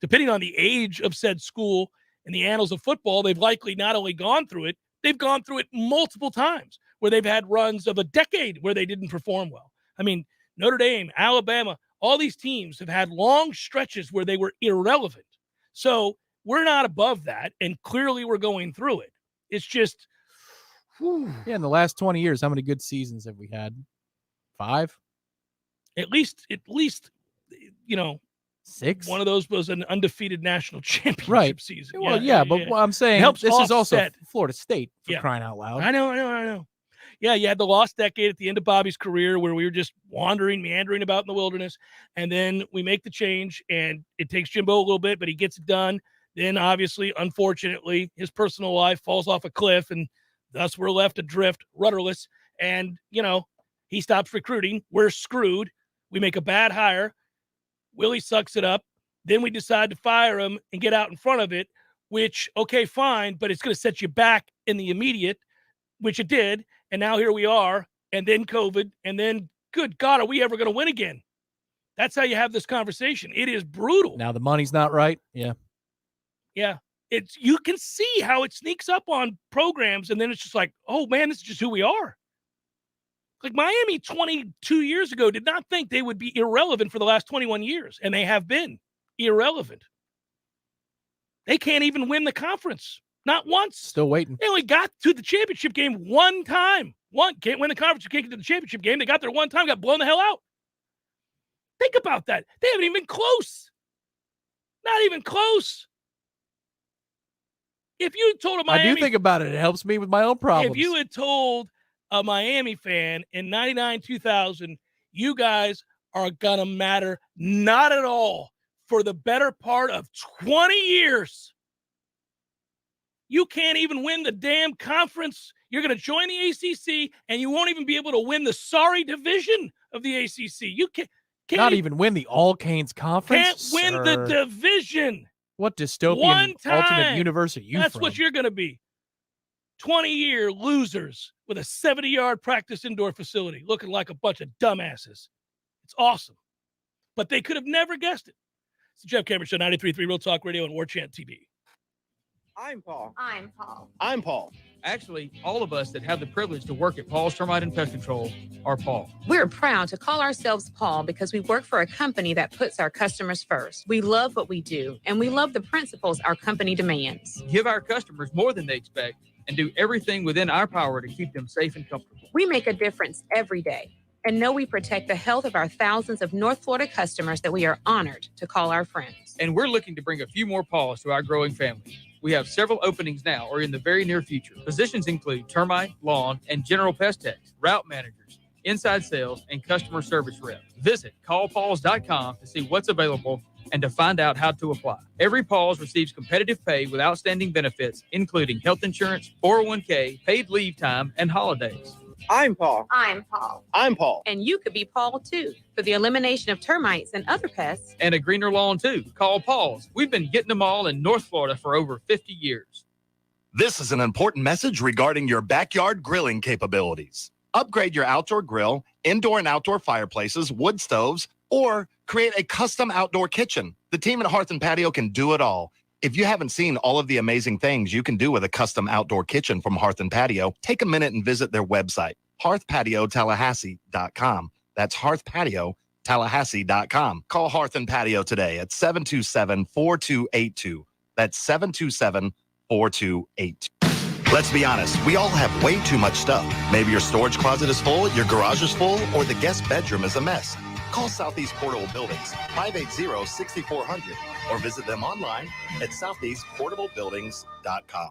Depending on the age of said school in the annals of football, they've likely not only gone through it, they've gone through it multiple times where they've had runs of a decade where they didn't perform well. I mean, Notre Dame, Alabama, all these teams have had long stretches where they were irrelevant. So we're not above that, and clearly we're going through it. It's just, whew. Yeah, in the last 20 years, how many good seasons have we had? 5? At least, 6. One of those was an undefeated national championship season. Well, but I'm saying helps this is also offset. Florida State for crying out loud. I know. Yeah, you had the lost decade at the end of Bobby's career where we were just meandering about in the wilderness. And then we make the change, and it takes Jimbo a little bit, but he gets it done. Then, obviously, unfortunately, his personal life falls off a cliff, and thus we're left adrift, rudderless. And, he stops recruiting. We're screwed. We make a bad hire. Willie sucks it up. Then we decide to fire him and get out in front of it, which, okay, fine, but it's going to set you back in the immediate, which it did. And now here we are, and then COVID, and then, good God, are we ever going to win again? That's how you have this conversation. It is brutal. Now the money's not right. Yeah. Yeah. You can see how it sneaks up on programs, and then it's just like, oh, man, this is just who we are. Like Miami 22 years ago did not think they would be irrelevant for the last 21 years, and they have been irrelevant. They can't even win the conference. Not once. Still waiting. They only got to the championship game one time. Can't win the conference. You can't get to the championship game. They got there one time, got blown the hell out. Think about that. They haven't even been close. Not even close. If you had told a Miami... I do think about it. It helps me with my own problems. If you had told a Miami fan in 99, 2000, you guys are going to matter not at all for the better part of 20 years. You can't even win the damn conference. You're going to join the ACC, and you won't even be able to win the sorry division of the ACC. You can't not even win the All Canes Conference. Can't win the division. What dystopian One time. alternate universe are you That's from? what you're going to be. 20-year losers with a 70-yard practice indoor facility looking like a bunch of dumbasses. It's awesome. But they could have never guessed it. It's the Jeff Cameron Show, 93.3 Real Talk Radio and Warchant TV. I'm Paul. I'm Paul. I'm Paul. Actually, all of us that have the privilege to work at Paul's Termite and Pest Control are Paul. We're proud to call ourselves Paul because we work for a company that puts our customers first. We love what we do, and we love the principles our company demands. Give our customers more than they expect and do everything within our power to keep them safe and comfortable. We make a difference every day and know we protect the health of our thousands of North Florida customers that we are honored to call our friends. And we're looking to bring a few more Pauls to our growing family. We have several openings now or in the very near future. Positions include termite, lawn, and general pest techs, route managers, inside sales, and customer service rep. Visit callpauls.com to see what's available and to find out how to apply. Every Pauls receives competitive pay with outstanding benefits, including health insurance, 401k, paid leave time, and holidays. I'm Paul. I'm Paul. I'm Paul. And you could be Paul, too, for the elimination of termites and other pests. And a greener lawn, too. Call Paul's. We've been getting them all in North Florida for over 50 years. This is an important message regarding your backyard grilling capabilities. Upgrade your outdoor grill, indoor and outdoor fireplaces, wood stoves, or create a custom outdoor kitchen. The team at Hearth and Patio can do it all. If you haven't seen all of the amazing things you can do with a custom outdoor kitchen from Hearth and Patio, take a minute and visit their website, hearthpatiotallahassee.com. That's hearthpatiotallahassee.com. Call Hearth and Patio today at 727-4282. That's 727-4282. Let's be honest, we all have way too much stuff. Maybe your storage closet is full, your garage is full, or the guest bedroom is a mess. Call Southeast Portable Buildings, 580-6400, or visit them online at southeastportablebuildings.com.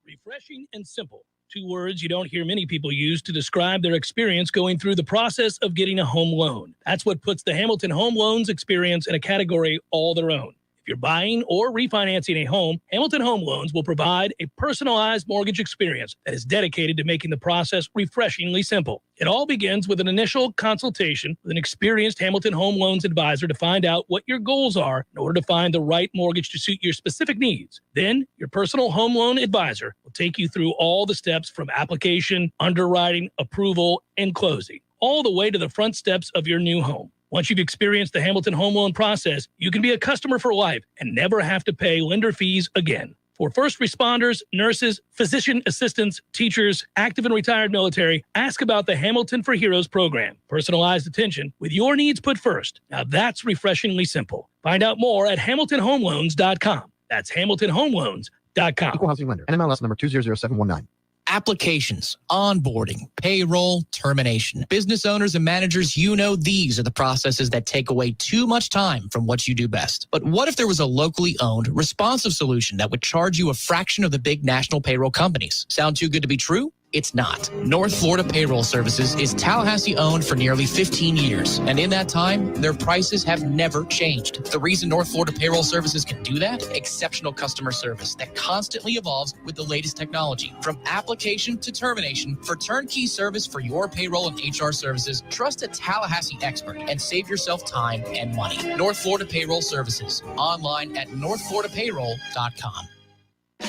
Refreshing and simple. 2 words you don't hear many people use to describe their experience going through the process of getting a home loan. That's what puts the Hamilton Home Loans experience in a category all their own. If you're buying or refinancing a home, Hamilton Home Loans will provide a personalized mortgage experience that is dedicated to making the process refreshingly simple. It all begins with an initial consultation with an experienced Hamilton Home Loans advisor to find out what your goals are in order to find the right mortgage to suit your specific needs. Then, your personal home loan advisor will take you through all the steps from application, underwriting, approval, and closing, all the way to the front steps of your new home. Once you've experienced the Hamilton Home Loan process, you can be a customer for life and never have to pay lender fees again. For first responders, nurses, physician assistants, teachers, active and retired military, ask about the Hamilton for Heroes program. Personalized attention with your needs put first. Now that's refreshingly simple. Find out more at hamiltonhomeloans.com. That's hamiltonhomeloans.com. Equal housing lender. NMLS number 200719. Applications, onboarding, payroll, termination. Business owners and managers, you know these are the processes that take away too much time from what you do best. But what if there was a locally owned, responsive solution that would charge you a fraction of the big national payroll companies? Sound too good to be true? It's not. North Florida Payroll Services is Tallahassee owned for nearly 15 years. And in that time, their prices have never changed. The reason North Florida Payroll Services can do that? Exceptional customer service that constantly evolves with the latest technology. From application to termination, for turnkey service for your payroll and HR services, trust a Tallahassee expert and save yourself time and money. North Florida Payroll Services. Online at northfloridapayroll.com.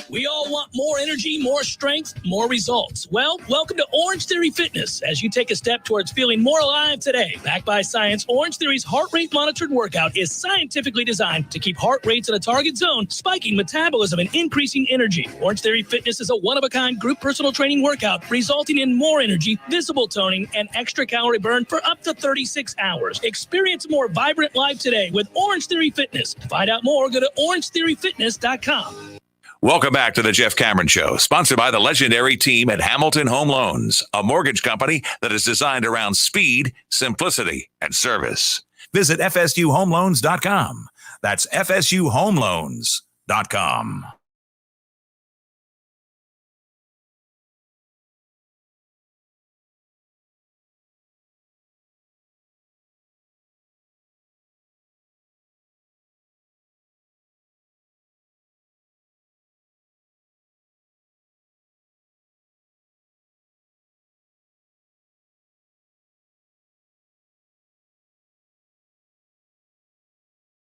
We all want more energy, more strength, more results. Well, welcome to Orange Theory Fitness as you take a step towards feeling more alive today. Backed by science, Orange Theory's heart rate monitored workout is scientifically designed to keep heart rates in a target zone, spiking metabolism and increasing energy. Orange Theory Fitness is a one-of-a-kind group personal training workout resulting in more energy, visible toning, and extra calorie burn for up to 36 hours. Experience a more vibrant life today with Orange Theory Fitness. To find out more, go to orangetheoryfitness.com. Welcome back to the Jeff Cameron Show, sponsored by the legendary team at Hamilton Home Loans, a mortgage company that is designed around speed, simplicity, and service. Visit FSUHomeLoans.com. That's FSUHomeLoans.com.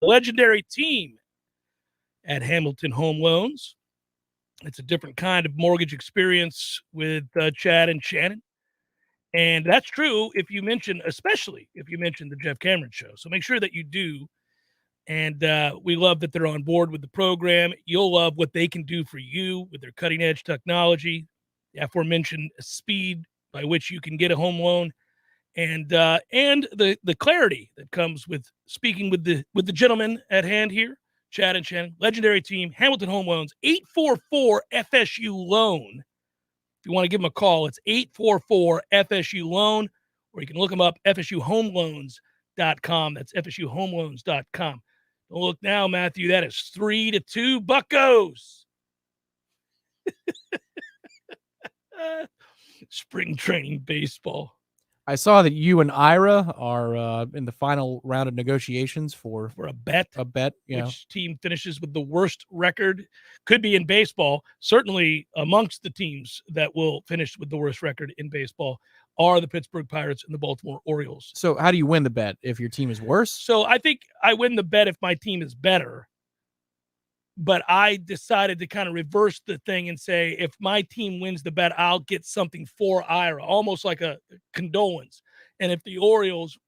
legendary team at Hamilton Home Loans. It's a different kind of mortgage experience with Chad and Shannon. And that's true especially if you mention the Jeff Cameron Show. So make sure that you do. And we love that they're on board with the program. You'll love what they can do for you with their cutting-edge technology, the aforementioned speed by which you can get a home loan, and the clarity that comes with speaking with the gentlemen at hand here, Chad and Shannon. Legendary team, Hamilton Home Loans, 844 FSU Loan. If you want to give them a call, it's 844 FSU Loan, or you can look them up, FSUHomeLoans.com. That's FSUHomeLoans.com. Don't look now, Matthew. That is 3-2 Buccos. Spring training baseball. I saw that you and Ira are in the final round of negotiations for a bet. Yeah. Which team finishes with the worst record? Could be in baseball. Certainly amongst the teams that will finish with the worst record in baseball are the Pittsburgh Pirates and the Baltimore Orioles. So how do you win the bet if your team is worse? So I think I win the bet if my team is better. But I decided to kind of reverse the thing and say, if my team wins the bet, I'll get something for Ira, almost like a condolence. And if the Orioles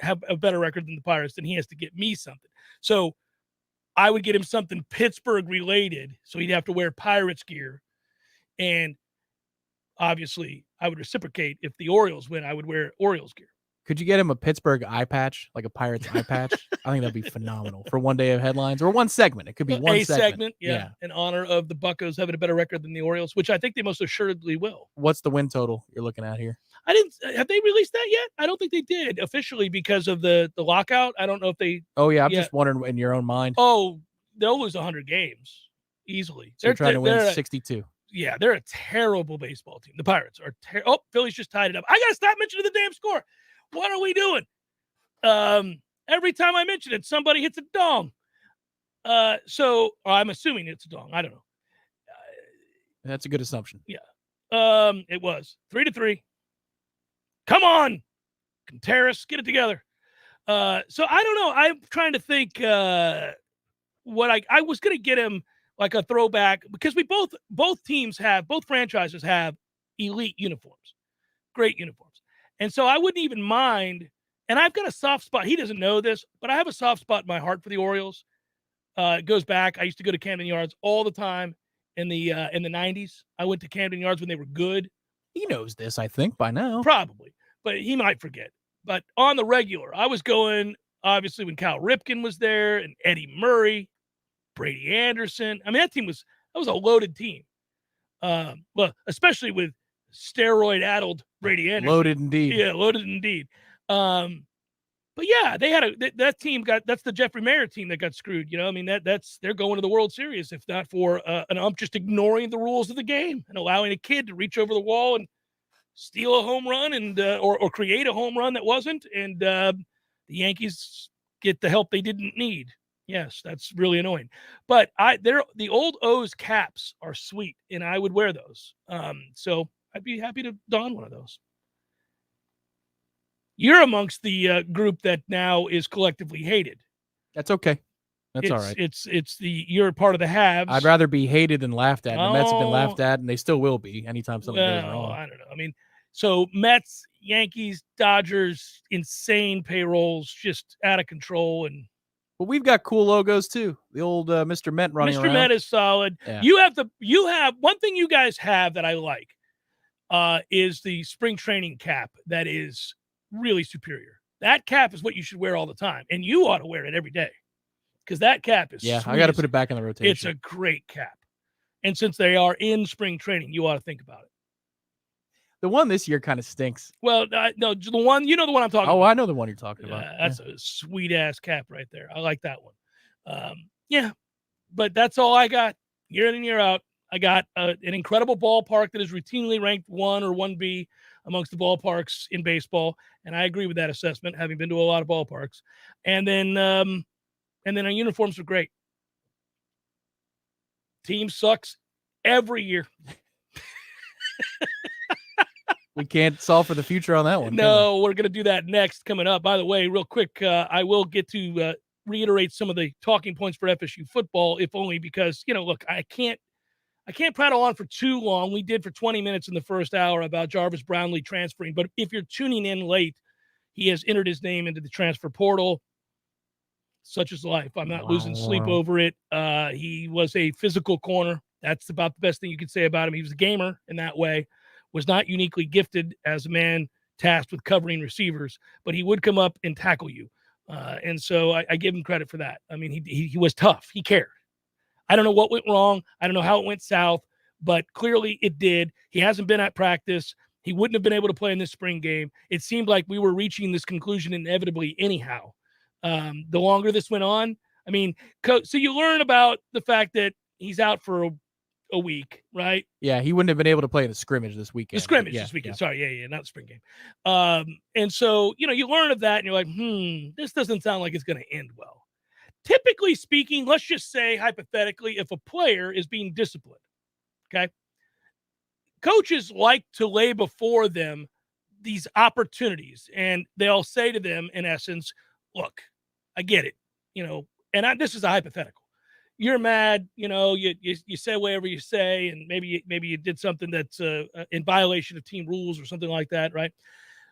have a better record than the Pirates, then he has to get me something. So I would get him something Pittsburgh related, so he'd have to wear Pirates gear. And obviously, I would reciprocate. If the Orioles win, I would wear Orioles gear. Could you get him a Pittsburgh eye patch, like a Pirates eye patch? I think that'd be phenomenal for one day of headlines or one segment. It could be one segment. Yeah, in honor of the Buccos having a better record than the Orioles, which I think they most assuredly will. What's the win total you're looking at here? Have they released that yet? I don't think they did officially because of the lockout. I don't know if they. Oh yeah, I'm just wondering in your own mind. Oh, they'll lose 100 games easily. So they're trying to win 62. Yeah, they're a terrible baseball team. The Pirates are. Phillies just tied it up. I gotta stop mentioning the damn score. What are we doing? Every time I mention it, somebody hits a dong. So I'm assuming it's a dong. I don't know. That's a good assumption. Yeah. It was 3-3. Come on, Contreras, get it together. So I don't know. I'm trying to think what I was going to get him like a throwback because we both franchises have elite uniforms, great uniforms. And so I wouldn't even mind, and I've got a soft spot. He doesn't know this, but I have a soft spot in my heart for the Orioles. It goes back. I used to go to Camden Yards all the time in the 90s. I went to Camden Yards when they were good. He knows this, I think, by now. Probably, but he might forget. But on the regular, I was going, obviously, when Cal Ripken was there and Eddie Murray, Brady Anderson. I mean, that was a loaded team. Well, especially with steroid-addled Brady Anderson. Loaded indeed. Yeah, loaded indeed. But yeah, they had that team that's the Jeffrey Meyer team that got screwed. You know, I mean they're going to the World Series if not for an ump just ignoring the rules of the game and allowing a kid to reach over the wall and steal a home run and or create a home run that wasn't, and the Yankees get the help they didn't need. Yes, that's really annoying. But the old O's caps are sweet, and I would wear those. So I'd be happy to don one of those. You're amongst the group that now is collectively hated. That's okay. That's all right. You're part of the haves. I'd rather be hated than laughed at. The Mets have been laughed at, and they still will be anytime something goes wrong. I don't know. I mean, so Mets, Yankees, Dodgers, insane payrolls, just out of control. But we've got cool logos too. The old Mr. Met running around. Mr. Met is solid. Yeah. You have one thing you guys have that I like is the spring training cap that is really superior. That cap is what you should wear all the time, and you ought to wear it every day because that cap is I got to put it back in the rotation. It's a great cap, and since they are in spring training, you ought to think about it. The one this year kind of stinks. Well, no, the one the one I'm talking about. Oh, I know the one you're talking about. That's a sweet ass cap right there. I like that one. Yeah, but that's all I got year in and year out. I got an incredible ballpark that is routinely ranked 1 or 1B amongst the ballparks in baseball, and I agree with that assessment, having been to a lot of ballparks. And then our uniforms are great. Team sucks every year. We can't solve for the future on that one. No, we're going to do that next coming up. By the way, real quick, I will get to reiterate some of the talking points for FSU football, if only because, look, I can't prattle on for too long. We did for 20 minutes in the first hour about Jarvis Brownlee transferring. But if you're tuning in late, he has entered his name into the transfer portal. Such is life. I'm not losing sleep over it. He was a physical corner. That's about the best thing you could say about him. He was a gamer in that way, was not uniquely gifted as a man tasked with covering receivers, but he would come up and tackle you. And so I give him credit for that. I mean, he was tough. He cared. I don't know what went wrong. I don't know how it went south, but clearly it did. He hasn't been at practice. He wouldn't have been able to play in this spring game. It seemed like we were reaching this conclusion inevitably anyhow. The longer this went on, I mean, so you learn about the fact that he's out for a week, right? Yeah, he wouldn't have been able to play in the scrimmage this weekend. This weekend. Yeah. Sorry, not the spring game. And so, you learn of that and you're like, this doesn't sound like it's going to end well. Typically speaking, let's just say hypothetically, if a player is being disciplined, okay, coaches like to lay before them these opportunities, and they'll say to them, in essence, look, I get it, and this is a hypothetical. You're mad, you say whatever you say, and maybe you did something that's in violation of team rules or something like that, right?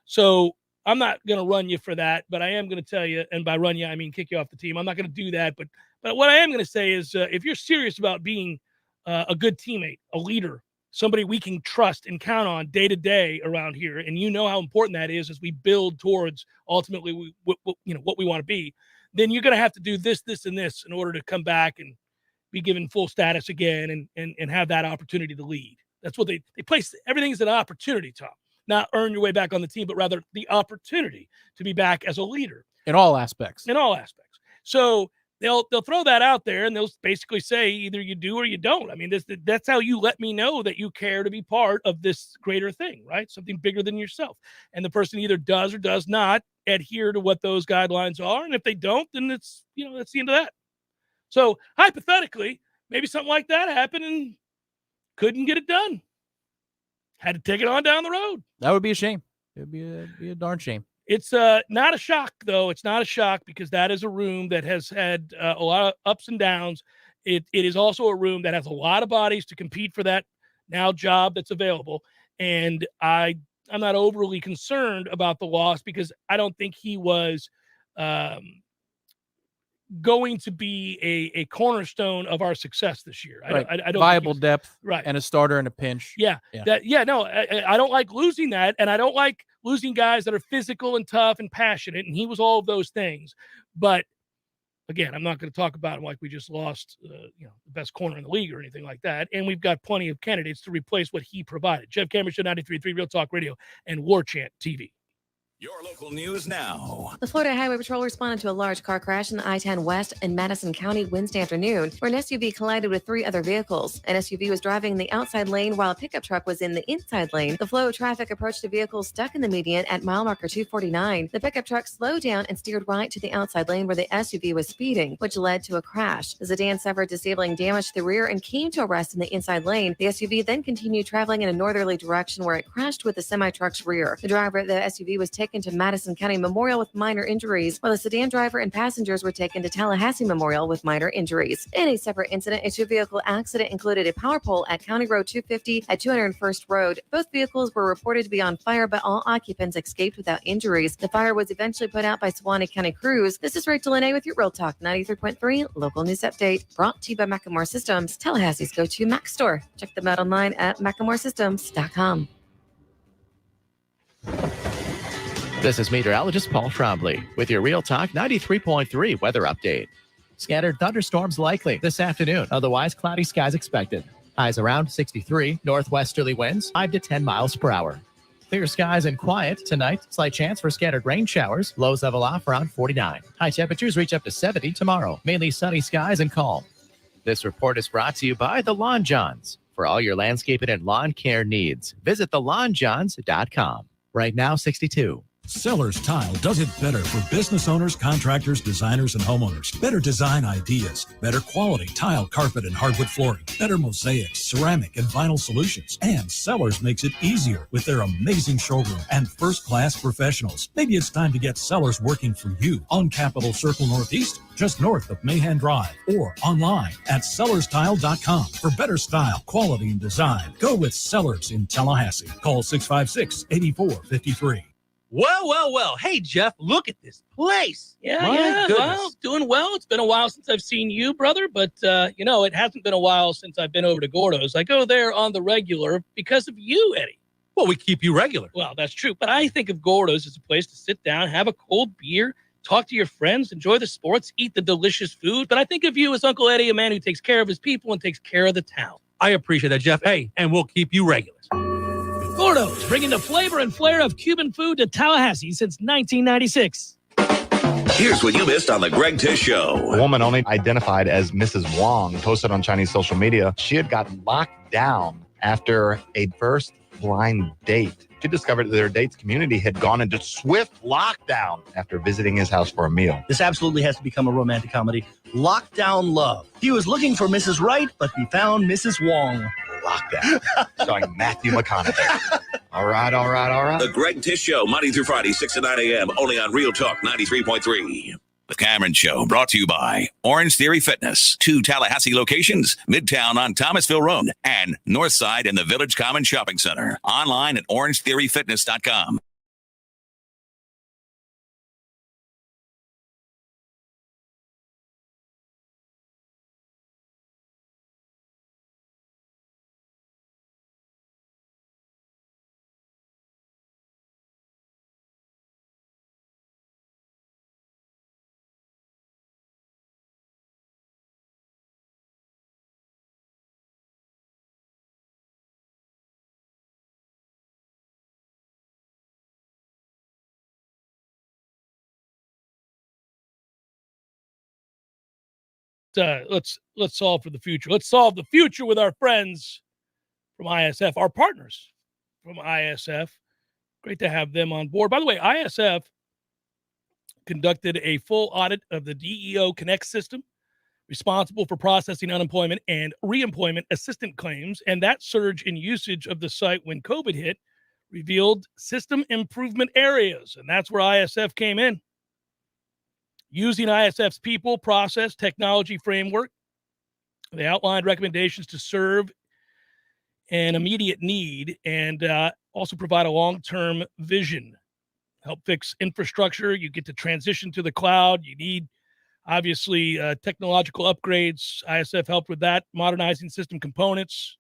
So I'm not going to run you for that, but I am going to tell you, and by run you, I mean kick you off the team. I'm not going to do that, but what I am going to say is if you're serious about being a good teammate, a leader, somebody we can trust and count on day to day around here, and you know how important that is as we build towards ultimately what we want to be, then you're going to have to do this, and this in order to come back and be given full status again and have that opportunity to lead. That's what they place. Everything is an opportunity, Tom. Not earn your way back on the team, but rather the opportunity to be back as a leader. In all aspects. So they'll throw that out there, and they'll basically say either you do or you don't. I mean, that's how you let me know that you care to be part of this greater thing, right? Something bigger than yourself. And the person either does or does not adhere to what those guidelines are. And if they don't, then that's the end of that. So hypothetically, maybe something like that happened and couldn't get it done. Had to take it on down the road. That would be a shame. It would be a darn shame. It's not a shock, though. It's not a shock because that is a room that has had a lot of ups and downs. It is also a room that has a lot of bodies to compete for that now job that's available. And I'm not overly concerned about the loss because I don't think he was going to be a cornerstone of our success this year. Right. I don't viable depth, right, and a starter in a pinch. I don't like losing that, and I don't like losing guys that are physical and tough and passionate, and he was all of those things. But again, I'm not going to talk about him like we just lost the best corner in the league or anything like that. And we've got plenty of candidates to replace what he provided. Jeff Cameron Show, 93.3 Real Talk Radio and Warchant TV. Your local news now. The Florida Highway Patrol responded to a large car crash in the I-10 West in Madison County Wednesday afternoon, where an SUV collided with 3 other vehicles. An SUV was driving in the outside lane while a pickup truck was in the inside lane. The flow of traffic approached a vehicle stuck in the median at mile marker 249. The pickup truck slowed down and steered right to the outside lane where the SUV was speeding, which led to a crash. The sedan suffered disabling damage to the rear and came to a rest in the inside lane. The SUV then continued traveling in a northerly direction where it crashed with the semi-truck's rear. The driver of the SUV was taken to Madison County Memorial with minor injuries, while the sedan driver and passengers were taken to Tallahassee Memorial with minor injuries. In a separate incident, a 2-vehicle accident included a power pole at County Road 250 at 201st Road. Both vehicles were reported to be on fire, but all occupants escaped without injuries. The fire was eventually put out by Suwannee County crews. This is Rachel Lene with your Real Talk 93.3 local news update, brought to you by Macklemore Systems, Tallahassee's go-to Mac store. Check them out online at MacklemoreSystems.com. This is meteorologist Paul Trombley with your Real Talk 93.3 weather update. Scattered thunderstorms likely this afternoon, otherwise cloudy skies expected. Highs around 63, northwesterly winds 5 to 10 miles per hour. Clear skies and quiet tonight, slight chance for scattered rain showers, lows level off around 49. High temperatures reach up to 70 tomorrow, mainly sunny skies and calm. This report is brought to you by the Lawn Johns. For all your landscaping and lawn care needs, visit thelawnjohns.com. Right now, 62. Sellers Tile does it better for business owners, contractors, designers, and homeowners. Better design ideas, better quality tile, carpet, and hardwood flooring, better mosaics, ceramic, and vinyl solutions. And Sellers makes it easier with their amazing showroom and first-class professionals. Maybe it's time to get Sellers working for you on Capitol Circle Northeast, just north of Mahan Drive, or online at sellerstile.com. For better style, quality, and design, go with Sellers in Tallahassee. Call 656-8453. Well. Hey, Jeff, look at this place. Yeah. Well, doing well. It's been a while since I've seen you, brother, but, it hasn't been a while since I've been over to Gordo's. I go there on the regular because of you, Eddie. Well, we keep you regular. Well, that's true, but I think of Gordo's as a place to sit down, have a cold beer, talk to your friends, enjoy the sports, eat the delicious food. But I think of you as Uncle Eddie, a man who takes care of his people and takes care of the town. I appreciate that, Jeff. Hey, and we'll keep you regular. Gordo's, bringing the flavor and flair of Cuban food to Tallahassee since 1996. Here's what you missed on the Greg Tish Show. A woman only identified as Mrs. Wong posted on Chinese social media she had gotten locked down after a first blind date. She discovered that their date's community had gone into swift lockdown after visiting his house for a meal. This absolutely has to become a romantic comedy. Lockdown Love. He was looking for Mrs. Right, but he found Mrs. Wong. Lockdown. Starring Matthew McConaughey. All right. The Greg Tish Show, Monday through Friday, 6 to 9 a.m., only on Real Talk 93.3. The Cameron Show, brought to you by Orange Theory Fitness. 2 Tallahassee locations, Midtown on Thomasville Road and Northside in the Village Common Shopping Center. Online at orangetheoryfitness.com. Let's solve for the future. Let's solve the future with our friends from ISF, our partners from ISF. Great to have them on board. By the way, ISF conducted a full audit of the DEO Connect system, responsible for processing unemployment and reemployment assistance claims, and that surge in usage of the site when COVID hit revealed system improvement areas, and that's where ISF came in. Using ISF's people, process, technology framework, they outlined recommendations to serve an immediate need and also provide a long-term vision. Help fix infrastructure. You get to transition to the cloud. You need, obviously, technological upgrades. ISF helped with that, modernizing system components.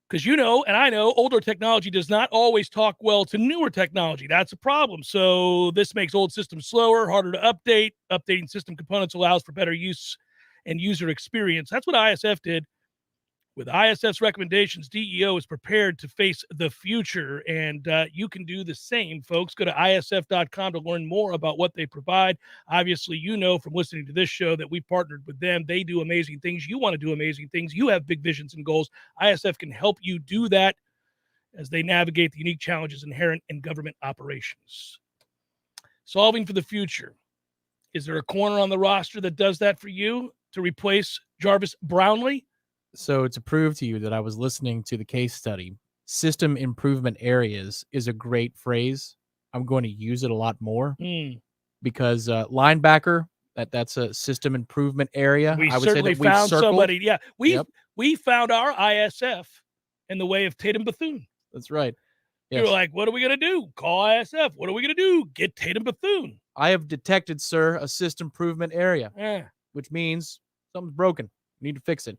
Because you know, and I know, older technology does not always talk well to newer technology. That's a problem. So this makes old systems slower, harder to update. Updating system components allows for better use and user experience. That's what ISF did. With ISF's recommendations, DEO is prepared to face the future, and you can do the same, folks. Go to isf.com to learn more about what they provide. Obviously, you know from listening to this show that we partnered with them. They do amazing things. You want to do amazing things. You have big visions and goals. ISF can help you do that as they navigate the unique challenges inherent in government operations. Solving for the future. Is there a corner on the roster that does that for you to replace Jarvis Brownlee? So to prove to you that I was listening to the case study, system improvement areas is a great phrase. I'm going to use it a lot more because linebacker, that's a system improvement area. We I would certainly say that found somebody. Yeah, Yep. we found our ISF in the way of Tatum Bethune. That's right. You were like, what are we going to do? Call ISF. What are we going to do? Get Tatum Bethune. I have detected, sir, a system improvement area, which means something's broken. We need to fix it.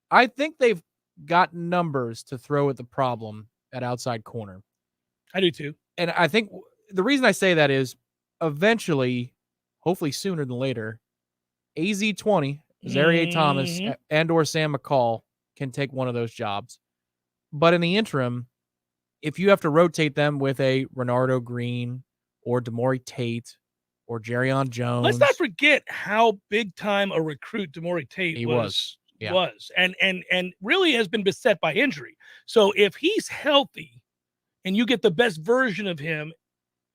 I think they've got numbers to throw at the problem at outside corner. I do too. And I think the reason I say that is eventually, hopefully sooner than later, AZ20, Zaire Thomas, and or Sam McCall can take one of those jobs. But in the interim, if you have to rotate them with a Renardo Green or Demore Tate or Jerrion Jones. Let's not forget how big time a recruit Demore Tate was. Yeah. And really has been beset by injury. So if he's healthy and you get the best version of him,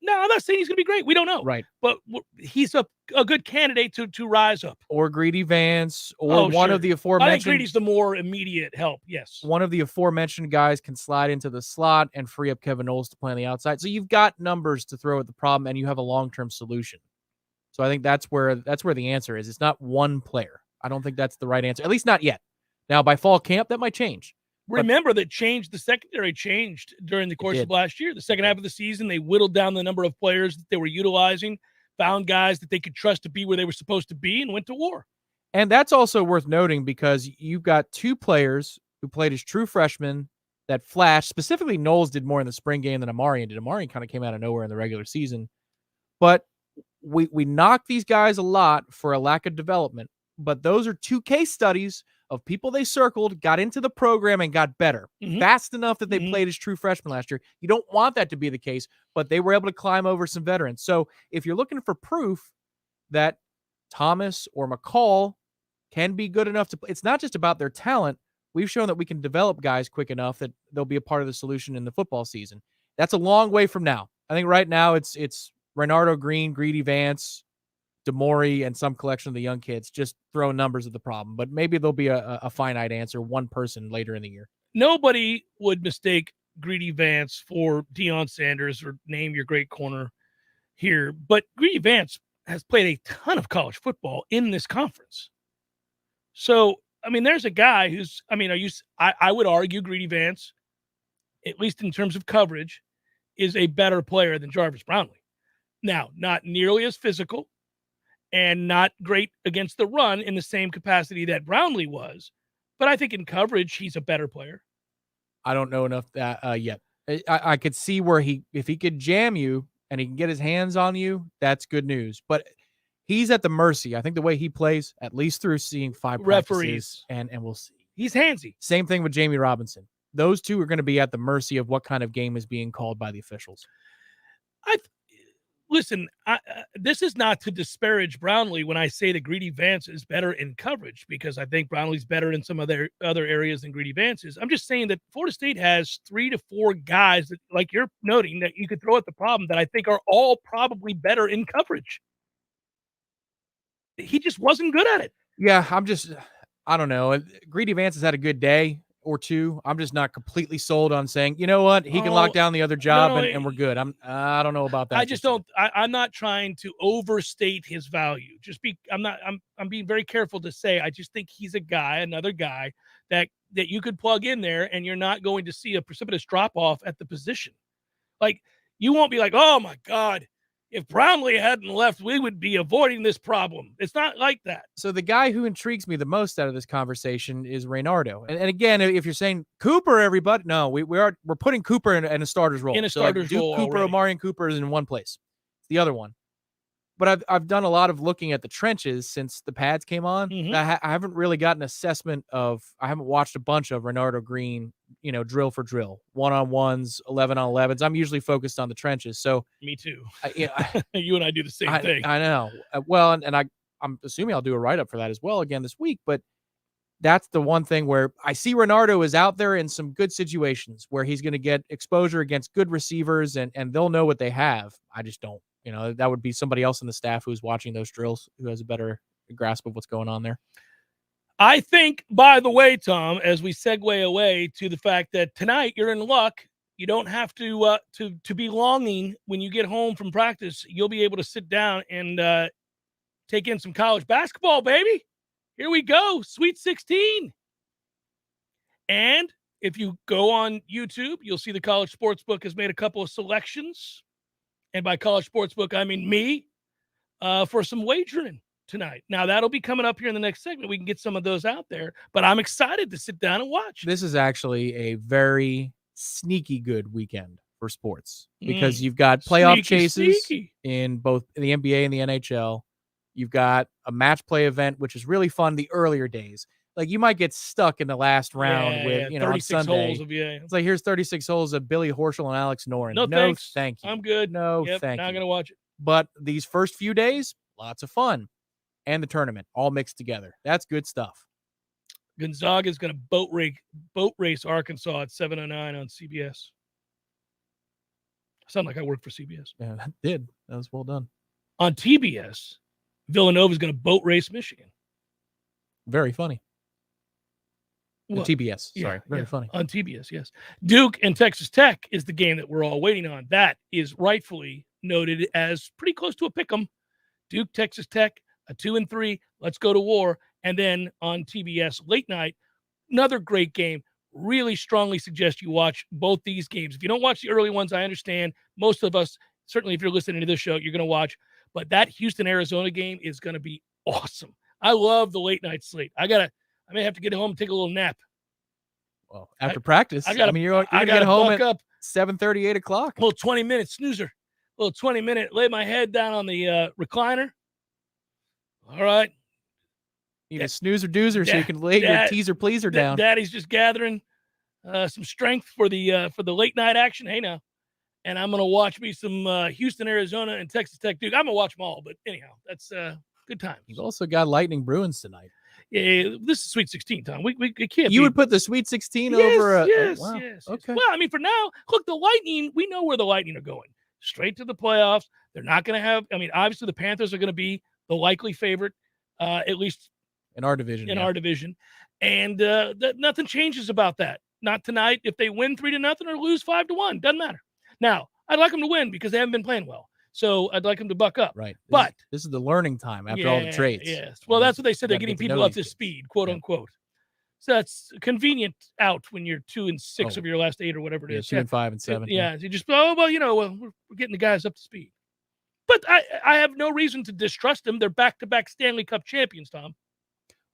No, I'm not saying he's going to be great. We don't know. Right. But he's a good candidate to rise up. Or Greedy Vance, or one sure. of the I aforementioned. think Greedy's the more immediate help, yes. One of the aforementioned guys can slide into the slot and free up Kevin Noles to play on the outside. So you've got numbers to throw at the problem, and you have a long-term solution. So I think that's where the answer is. It's not one player. I don't think that's the right answer, at least not yet. Now, by fall camp, that might change. Remember that the secondary changed during the course of last year. The second half of the season, they whittled down the number of players that they were utilizing, found guys that they could trust to be where they were supposed to be, and went to war. And that's also worth noting because you've got two players who played as true freshmen that flashed. Specifically, Noles did more in the spring game than Amarian did. Amarian kind of came out of nowhere in the regular season. But we knock these guys a lot for a lack of development. But those are two case studies of people they circled, got into the program, and got better fast enough that they played as true freshmen last year. You don't want that to be the case, but they were able to climb over some veterans. So if you're looking for proof that Thomas or McCall can be good enough to play, it's not just about their talent. We've shown that we can develop guys quick enough that they'll be a part of the solution in the football season. That's a long way from now. I think right now it's Renardo Green, Greedy Vance, DeMaury, and some collection of the young kids just throw numbers at the problem. But maybe there'll be a finite answer, one person later in the year. Nobody would mistake Greedy Vance for Deion Sanders or name your great corner here. But Greedy Vance has played a ton of college football in this conference. So, I mean, there's a guy who's, I mean, I would argue Greedy Vance, at least in terms of coverage, is a better player than Jarvis Brownlee. Now, not nearly as physical and not great against the run in the same capacity that Brownlee was. But I think in coverage, he's a better player. I don't know enough that yet. I could see where if he could jam you and he can get his hands on you, that's good news. But he's at the mercy. I think the way he plays, at least through seeing 5 referees, and we'll see. He's handsy. Same thing with Jamie Robinson. Those two are going to be at the mercy of what kind of game is being called by the officials. Listen, this is not to disparage Brownlee when I say that Greedy Vance is better in coverage, because I think Brownlee's better in some other areas than Greedy Vance is. I'm just saying that Florida State has 3 to 4 guys that, like you're noting, that you could throw at the problem that I think are all probably better in coverage. He just wasn't good at it. Yeah, I don't know. Greedy Vance has had a good day or two. I'm just not completely sold on saying, you know what, he can lock down the other job and we're good. I don't know about that. I just don't. I'm not trying to overstate his value. I'm being very careful to say. I just think he's another guy that you could plug in there, and you're not going to see a precipitous drop off at the position. Like, you won't be like, oh my God, if Brownlee hadn't left, we would be avoiding this problem. It's not like that. So the guy who intrigues me the most out of this conversation is Renardo. And again, if you're saying Cooper, everybody, no, we're putting Cooper in a starter's role. In a starter's role. Cooper, already. Amarian Cooper is in one place. It's the other one. But I've done a lot of looking at the trenches since the pads came on. I haven't really gotten an assessment of. I haven't watched a bunch of Renardo Green, drill for drill, 1-on-1s, 11-on-11s. I'm usually focused on the trenches. So me too. You and I do the same thing. I know. Well, and I'm assuming I'll do a write up for that as well again this week. But that's the one thing where I see Renardo is out there in some good situations where he's going to get exposure against good receivers, and they'll know what they have. I just don't. That would be somebody else in the staff who's watching those drills who has a better grasp of what's going on there. I think, by the way, Tom, as we segue away to the fact that tonight you're in luck, you don't have to be longing when you get home from practice. You'll be able to sit down and take in some college basketball, baby. Here we go, Sweet 16. And if you go on YouTube, you'll see the College Sportsbook has made a couple of selections. And by College Sportsbook, I mean me, for some wagering tonight. Now, that'll be coming up here in the next segment. We can get some of those out there. But I'm excited to sit down and watch. This is actually a very sneaky good weekend for sports because you've got playoff chases in both the NBA and the NHL. You've got a match play event, which is really fun the earlier days. Like, you might get stuck in the last round with, on Sunday. Holes it's like, here's 36 holes of Billy Horschel and Alex Noren. No, thank you. I'm good. No, thank you. Not going to watch it. But these first few days, lots of fun. And the tournament, all mixed together. That's good stuff. Gonzaga is going to boat race Arkansas at 7:09 on CBS. sound like I work for CBS. Yeah, that did. That was well done. On TBS, Villanova is going to boat race Michigan. Very funny. Well, TBS. Sorry. Very funny. On TBS, yes. Duke and Texas Tech is the game that we're all waiting on. That is rightfully noted as pretty close to a pick'em. Duke, Texas Tech, a 2-3. Let's go to war. And then on TBS late night, another great game. Really strongly suggest you watch both these games. If you don't watch the early ones, I understand. Most of us, certainly if you're listening to this show, you're going to watch. But that Houston-Arizona game is going to be awesome. I love the late night slate. I may have to get home and take a little nap. Well, after practice, you're going to get home at 7:30, 8 o'clock. A little 20-minute snoozer. A little 20-minute, lay my head down on the recliner. All right. Need a snoozer doozer so you can lay your teaser pleaser down. Daddy's just gathering some strength for the late night action. Hey, now. And I'm going to watch me some Houston, Arizona, and Texas Tech Duke. I'm going to watch them all, but anyhow, that's good times. You've also got Lightning Bruins tonight. Yeah, this is Sweet 16, Tom. We can't. You would put the Sweet 16 over. Yes. Okay. Well, I mean, for now, look, the Lightning. We know where the Lightning are going. Straight to the playoffs. They're not going to have. I mean, obviously, the Panthers are going to be the likely favorite, at least in our division. Our division, and nothing changes about that. Not tonight. If they win 3-0 or lose 5-1, doesn't matter. Now, I'd like them to win because they haven't been playing well. So I'd like them to buck up. Right. But this is the learning time after all the trades. Yes. Well, that's what they said. They're getting people up to speed, quote unquote. So that's convenient out when you're 2 and 6 of your last 8 or whatever it is. 2 and 5 and 7. Yeah. You just, we're getting the guys up to speed. But I have no reason to distrust them. They're back-to-back Stanley Cup champions, Tom.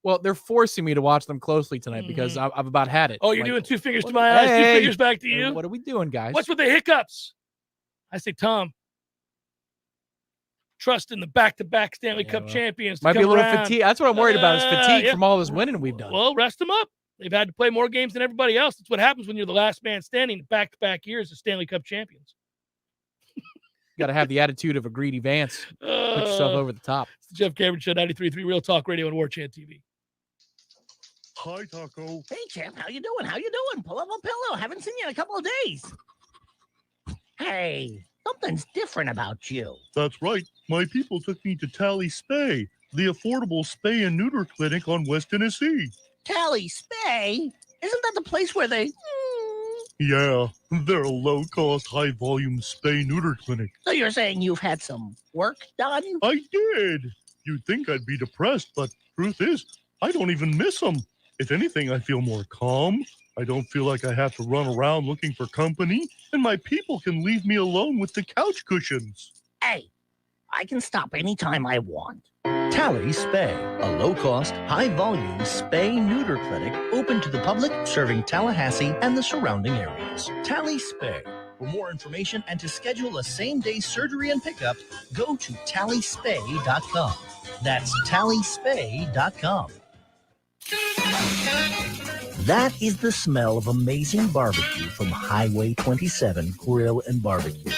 Well, they're forcing me to watch them closely tonight because I've about had it. Oh, you're doing 2 fingers to my eyes, 2 fingers back to you? What are we doing, guys? What's with the hiccups? I say, Tom, trust in the back-to-back Stanley Cup champions. Might be a little fatigue. That's what I'm worried about is fatigue from all this winning we've done. Well, rest them up. They've had to play more games than everybody else. That's what happens when you're the last man standing back-to-back years as Stanley Cup champions. You got to have the attitude of a greedy Vance. Put yourself over the top. It's the Jeff Cameron Show, 93.3 Real Talk Radio and Warchant TV. Hi, Taco. Hey, Jeff. How you doing? Pull up a pillow. Haven't seen you in a couple of days. Hey, something's different about you. That's right. My people took me to Tally Spay, the affordable spay and neuter clinic on West Tennessee. Tally Spay? Isn't that the place where they... Yeah, they're a low-cost, high-volume spay-neuter clinic. So you're saying you've had some work done? I did. You'd think I'd be depressed, but truth is, I don't even miss them. If anything, I feel more calm. I don't feel like I have to run around looking for company, and my people can leave me alone with the couch cushions. Hey, I can stop anytime I want. Tally Spay, a low-cost, high-volume spay-neuter clinic open to the public, serving Tallahassee and the surrounding areas. Tally Spay. For more information and to schedule a same-day surgery and pickup, go to tallyspay.com. That's tallyspay.com. That is the smell of amazing barbecue from Highway 27 Grill and Barbecue.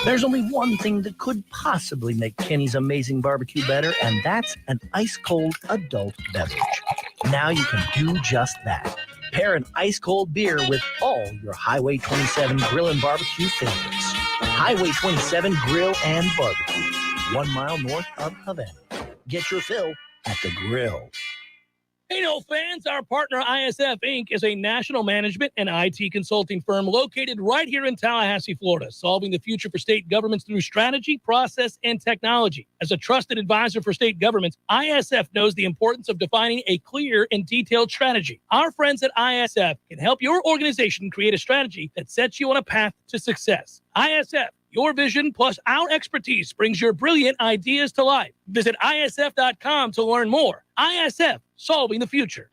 There's only one thing that could possibly make Kenny's Amazing Barbecue better, and that's an ice-cold adult beverage. Now you can do just that. Pair an ice-cold beer with all your Highway 27 Grill and Barbecue favorites. Highway 27 Grill and Barbecue, 1 mile north of Havana. Get your fill at the grill. Hey, no fans, our partner ISF Inc. is a national management and IT consulting firm located right here in Tallahassee, Florida, solving the future for state governments through strategy, process, and technology. As a trusted advisor for state governments, ISF knows the importance of defining a clear and detailed strategy. Our friends at ISF can help your organization create a strategy that sets you on a path to success. ISF, your vision plus our expertise brings your brilliant ideas to life. Visit ISF.com to learn more. ISF, solving the future.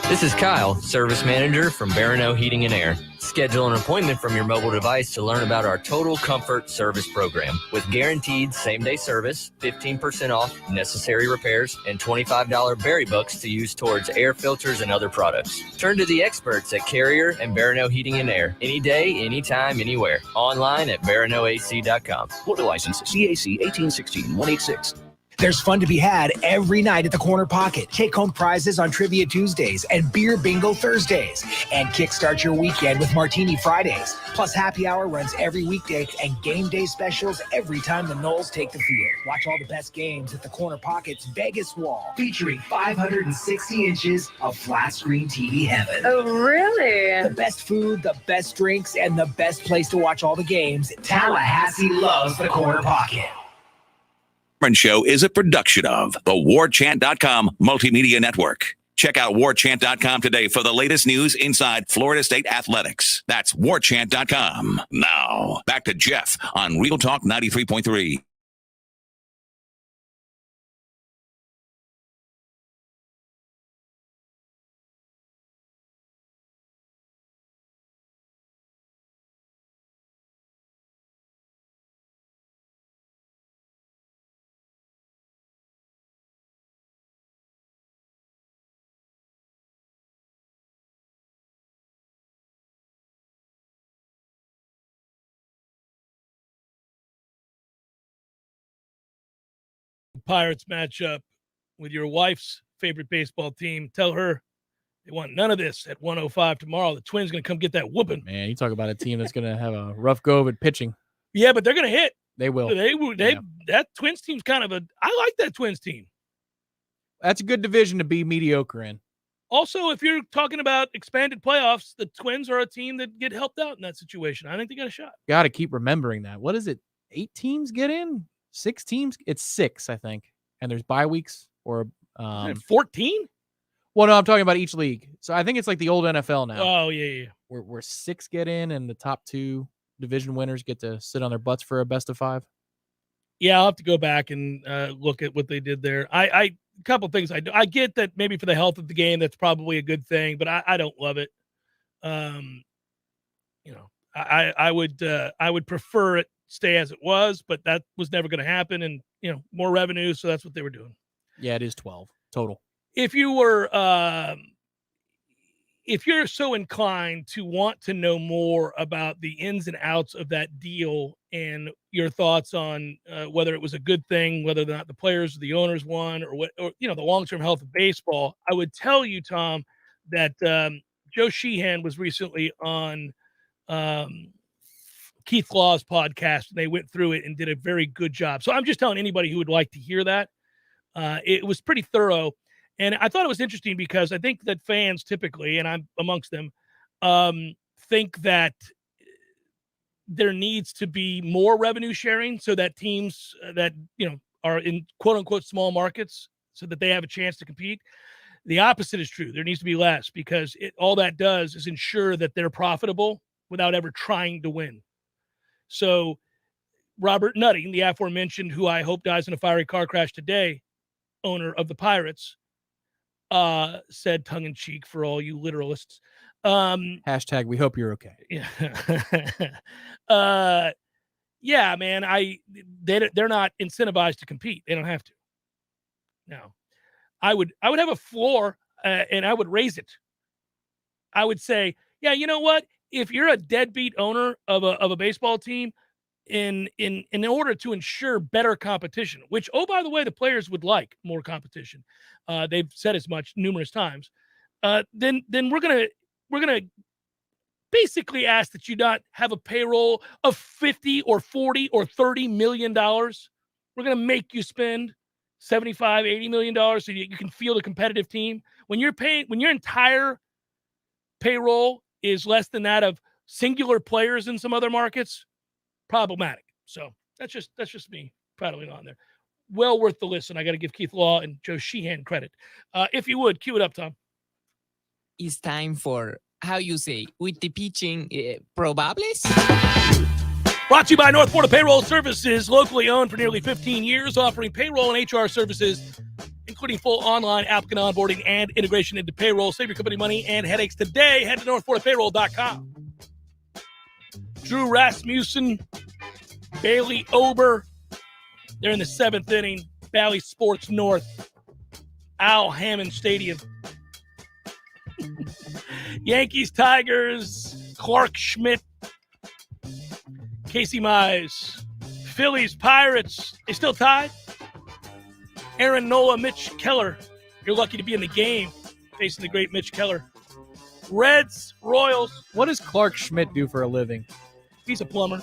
This is Kyle, Service Manager from Barano Heating and Air. Schedule an appointment from your mobile device to learn about our Total Comfort Service Program. With guaranteed same-day service, 15% off necessary repairs, and $25 berry bucks to use towards air filters and other products. Turn to the experts at Carrier and Barano Heating and Air. Any day, anytime, anywhere. Online at baranoac.com. Florida license CAC 1816-186. There's fun to be had every night at the Corner Pocket. Take home prizes on Trivia Tuesdays and Beer Bingo Thursdays. And kickstart your weekend with Martini Fridays. Plus, happy hour runs every weekday and game day specials every time the Noles take the field. Watch all the best games at the Corner Pocket's Vegas Wall, featuring 560 inches of flat screen TV heaven. Oh, really? The best food, the best drinks, and the best place to watch all the games. Tallahassee loves the Corner Pocket. Show is a production of the Warchant.com Multimedia Network. Check out Warchant.com today for the latest news inside Florida State athletics. That's Warchant.com. Now, back to Jeff on Real Talk 93.3. Pirates matchup with your wife's favorite baseball team. Tell her they want none of this at 1:05 tomorrow. The Twins going to come get that whooping. Man, you talk about a team that's going to have a rough go of it pitching. Yeah, but they're going to hit. They will. That Twins team's kind of I like that Twins team. That's a good division to be mediocre in. Also, if you're talking about expanded playoffs, the Twins are a team that get helped out in that situation. I think they got a shot. Got to keep remembering that. What is it? 8 teams get in? 6 teams? It's 6, I think. And there's bye weeks or 14? Well, no, I'm talking about each league. So I think it's like the old NFL now. Oh, yeah. Where 6 get in and the top 2 division winners get to sit on their butts for a best of 5. Yeah, I'll have to go back and look at what they did there. A couple things I get that maybe for the health of the game, that's probably a good thing, but I don't love it. I would prefer it stay as it was, but that was never going to happen. And, more revenue. So that's what they were doing. Yeah, it is 12 total. If you're so inclined to want to know more about the ins and outs of that deal and your thoughts on whether it was a good thing, whether or not the players or the owners won, or the long-term health of baseball, I would tell you, Tom, that Joe Sheehan was recently on Keith Law's podcast. They went through it and did a very good job. So I'm just telling anybody who would like to hear that. It was pretty thorough. And I thought it was interesting because I think that fans typically, and I'm amongst them, think that there needs to be more revenue sharing so that teams that, are in quote unquote small markets so that they have a chance to compete. The opposite is true. There needs to be less because all that does is ensure that they're profitable without ever trying to win. So Robert Nutting, the aforementioned, who I hope dies in a fiery car crash today, owner of the Pirates, said tongue-in-cheek for all you literalists. Hashtag we hope you're okay. Yeah. Yeah, man, they're not incentivized to compete. They don't have to. No. I would have a floor and I would raise it. I would say, yeah, you know what? If you're a deadbeat owner of a baseball team, in order to ensure better competition, which, oh, by the way, the players would like more competition. They've said as much numerous times. Then we're gonna basically ask that you not have a payroll of $50 or $40 or $30 million. We're gonna make you spend $75, $80 million so you can field a competitive team. When your entire payroll is less than that of singular players in some other markets, problematic. So that's just me prattling on there. Well worth the listen. I got to give Keith Law and Joe Sheehan credit. If you would, cue it up, Tom. It's time for, how you say, with the pitching probables? Brought to you by North Florida Payroll Services, locally owned for nearly 15 years, offering payroll and HR services, including full online applicant onboarding and integration into payroll. Save your company money and headaches today. Head to NorthFloridaPayroll.com. Drew Rasmussen, Bailey Ober. They're in the 7th inning. Valley Sports North, Al Hammond Stadium. Yankees, Tigers, Clark Schmidt, Casey Mize, Phillies, Pirates. They still tied? Aaron Nola, Mitch Keller. You're lucky to be in the game facing the great Mitch Keller. Reds, Royals. What does Clark Schmidt do for a living? He's a plumber.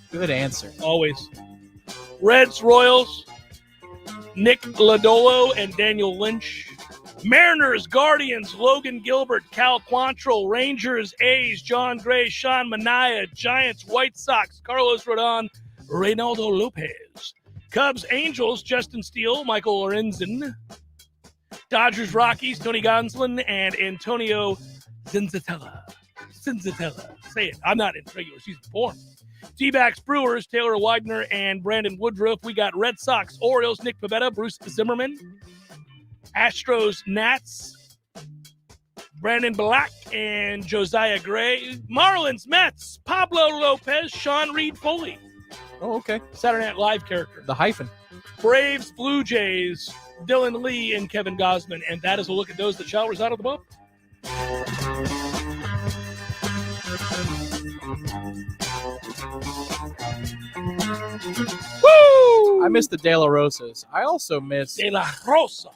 Good answer. Always. Reds, Royals. Nick Lodolo and Daniel Lynch. Mariners, Guardians, Logan Gilbert, Cal Quantrill. Rangers, A's, John Gray, Sean Manaea. Giants, White Sox, Carlos Rodon, Reynaldo Lopez. Cubs, Angels, Justin Steele, Michael Lorenzen. Dodgers, Rockies, Tony Gonsolin, and Antonio Zenzatella. Say it. I'm not in regular season form. D-backs, Brewers, Taylor Widener, and Brandon Woodruff. We got Red Sox, Orioles, Nick Pivetta, Bruce Zimmerman. Astros, Nats, Brandon Black, and Josiah Gray. Marlins, Mets, Pablo Lopez, Sean Reed Foley. Oh, okay. Saturday Night Live character. The hyphen. Braves, Blue Jays, Dylan Lee, and Kevin Gosman. And that is a look at those that shall reside on the bump. Woo! I missed the De La Rosas. I also missed De La Rosa.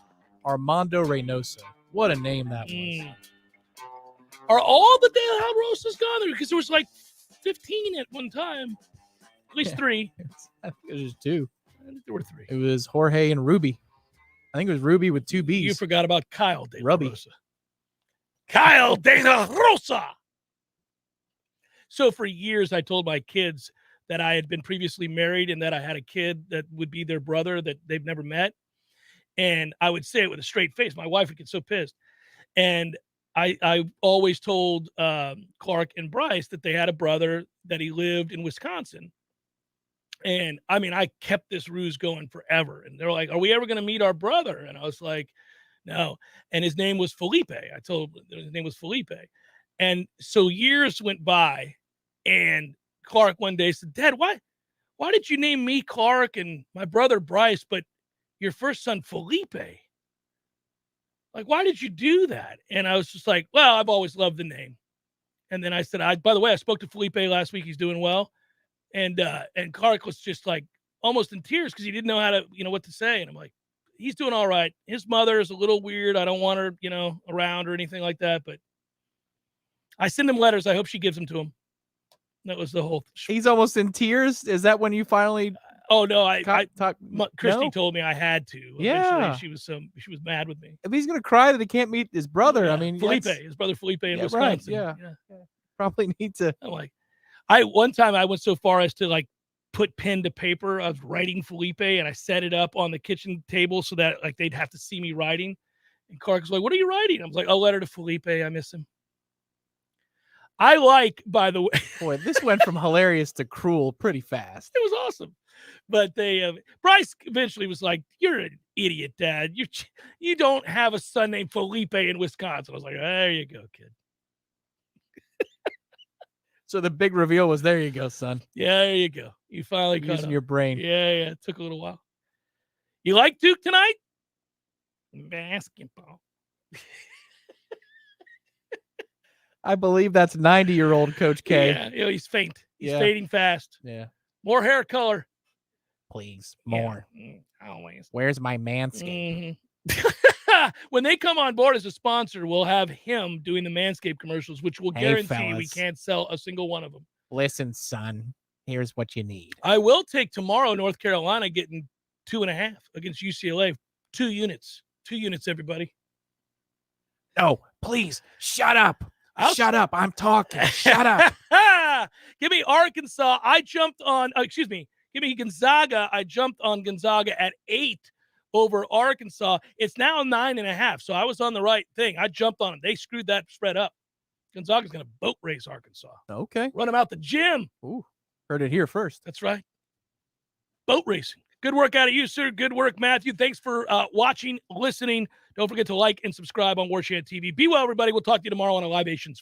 Armando Reynoso. What a name that was. Are all the De La Rosas gone there? Because there was like 15 at one time. At least 3. I think it was 2. I think there were 3. It was Jorge and Ruby. I think it was Ruby with 2 B's. You forgot about Kyle De La Rubby. Rosa. Kyle De La Rosa. So for years, I told my kids that I had been previously married and that I had a kid that would be their brother that they've never met. And I would say it with a straight face. My wife would get so pissed. And I always told Clark and Bryce that they had a brother that he lived in Wisconsin. And I mean, I kept this ruse going forever. And they're like, are we ever going to meet our brother? And I was like, no. And his name was Felipe. I told him his name was Felipe. And so years went by, and Clark one day said, Dad, why did you name me Clark and my brother Bryce, but your first son Felipe? Like, why did you do that? And I was just like, well, I've always loved the name. And then I said, by the way, I spoke to Felipe last week. He's doing well. And Clark was just like almost in tears because he didn't know how to, what to say. And I'm like, he's doing all right. His mother is a little weird. I don't want her, around or anything like that. But I send him letters. I hope she gives them to him. That was the whole. He's almost in tears. Is that when you finally? Oh no! Christy No? told me I had to. Yeah. Eventually, she was mad with me. If he's gonna cry that he can't meet his brother, Yeah, I mean, Felipe, his brother Felipe in Yeah, Wisconsin. right, yeah. Probably need to. I'm like, one time I went so far as to like put pen to paper. I was writing Felipe, and I set it up on the kitchen table so that like they'd have to see me writing. And Clark was like, "What are you writing?" I was like, "A letter to Felipe. I miss him." I like, by the way, Boy, this went from hilarious to cruel pretty fast. it was awesome. But Bryce eventually was like, "You're an idiot, Dad. You don't have a son named Felipe in Wisconsin." I was like, "There you go, kid." So the big reveal was, there you go, son. Yeah, there you go. You finally You're caught using up. your brain. Yeah, it took a little while. You like Duke tonight? Basketball. I believe that's 90-year-old Coach K. Yeah, he's faint. He's Yeah. fading fast. Yeah. More hair color. Please, more. Always. Where's my Manscaped? When they come on board as a sponsor, we'll have him doing the Manscaped commercials, which will Hey, guarantee we fellas. can't sell a single one of them. Listen, son, here's what you need. I will take tomorrow North Carolina getting 2.5 against UCLA. 2 units. 2 units, everybody. No, please, shut up. Shut up. I'm talking. Shut up. Give me Arkansas. Give me Gonzaga. I jumped on Gonzaga at 8 over Arkansas. It's now 9.5. So I was on the right thing. I jumped on them. They screwed that spread up. Gonzaga's going to boat race Arkansas. Okay. Run them out the gym. Ooh, heard it here first. That's right. Boat racing. Good work out of you, sir. Good work, Matthew. Thanks for watching, listening. Don't forget to like and subscribe on Warchant TV. Be well, everybody. We'll talk to you tomorrow on a Libations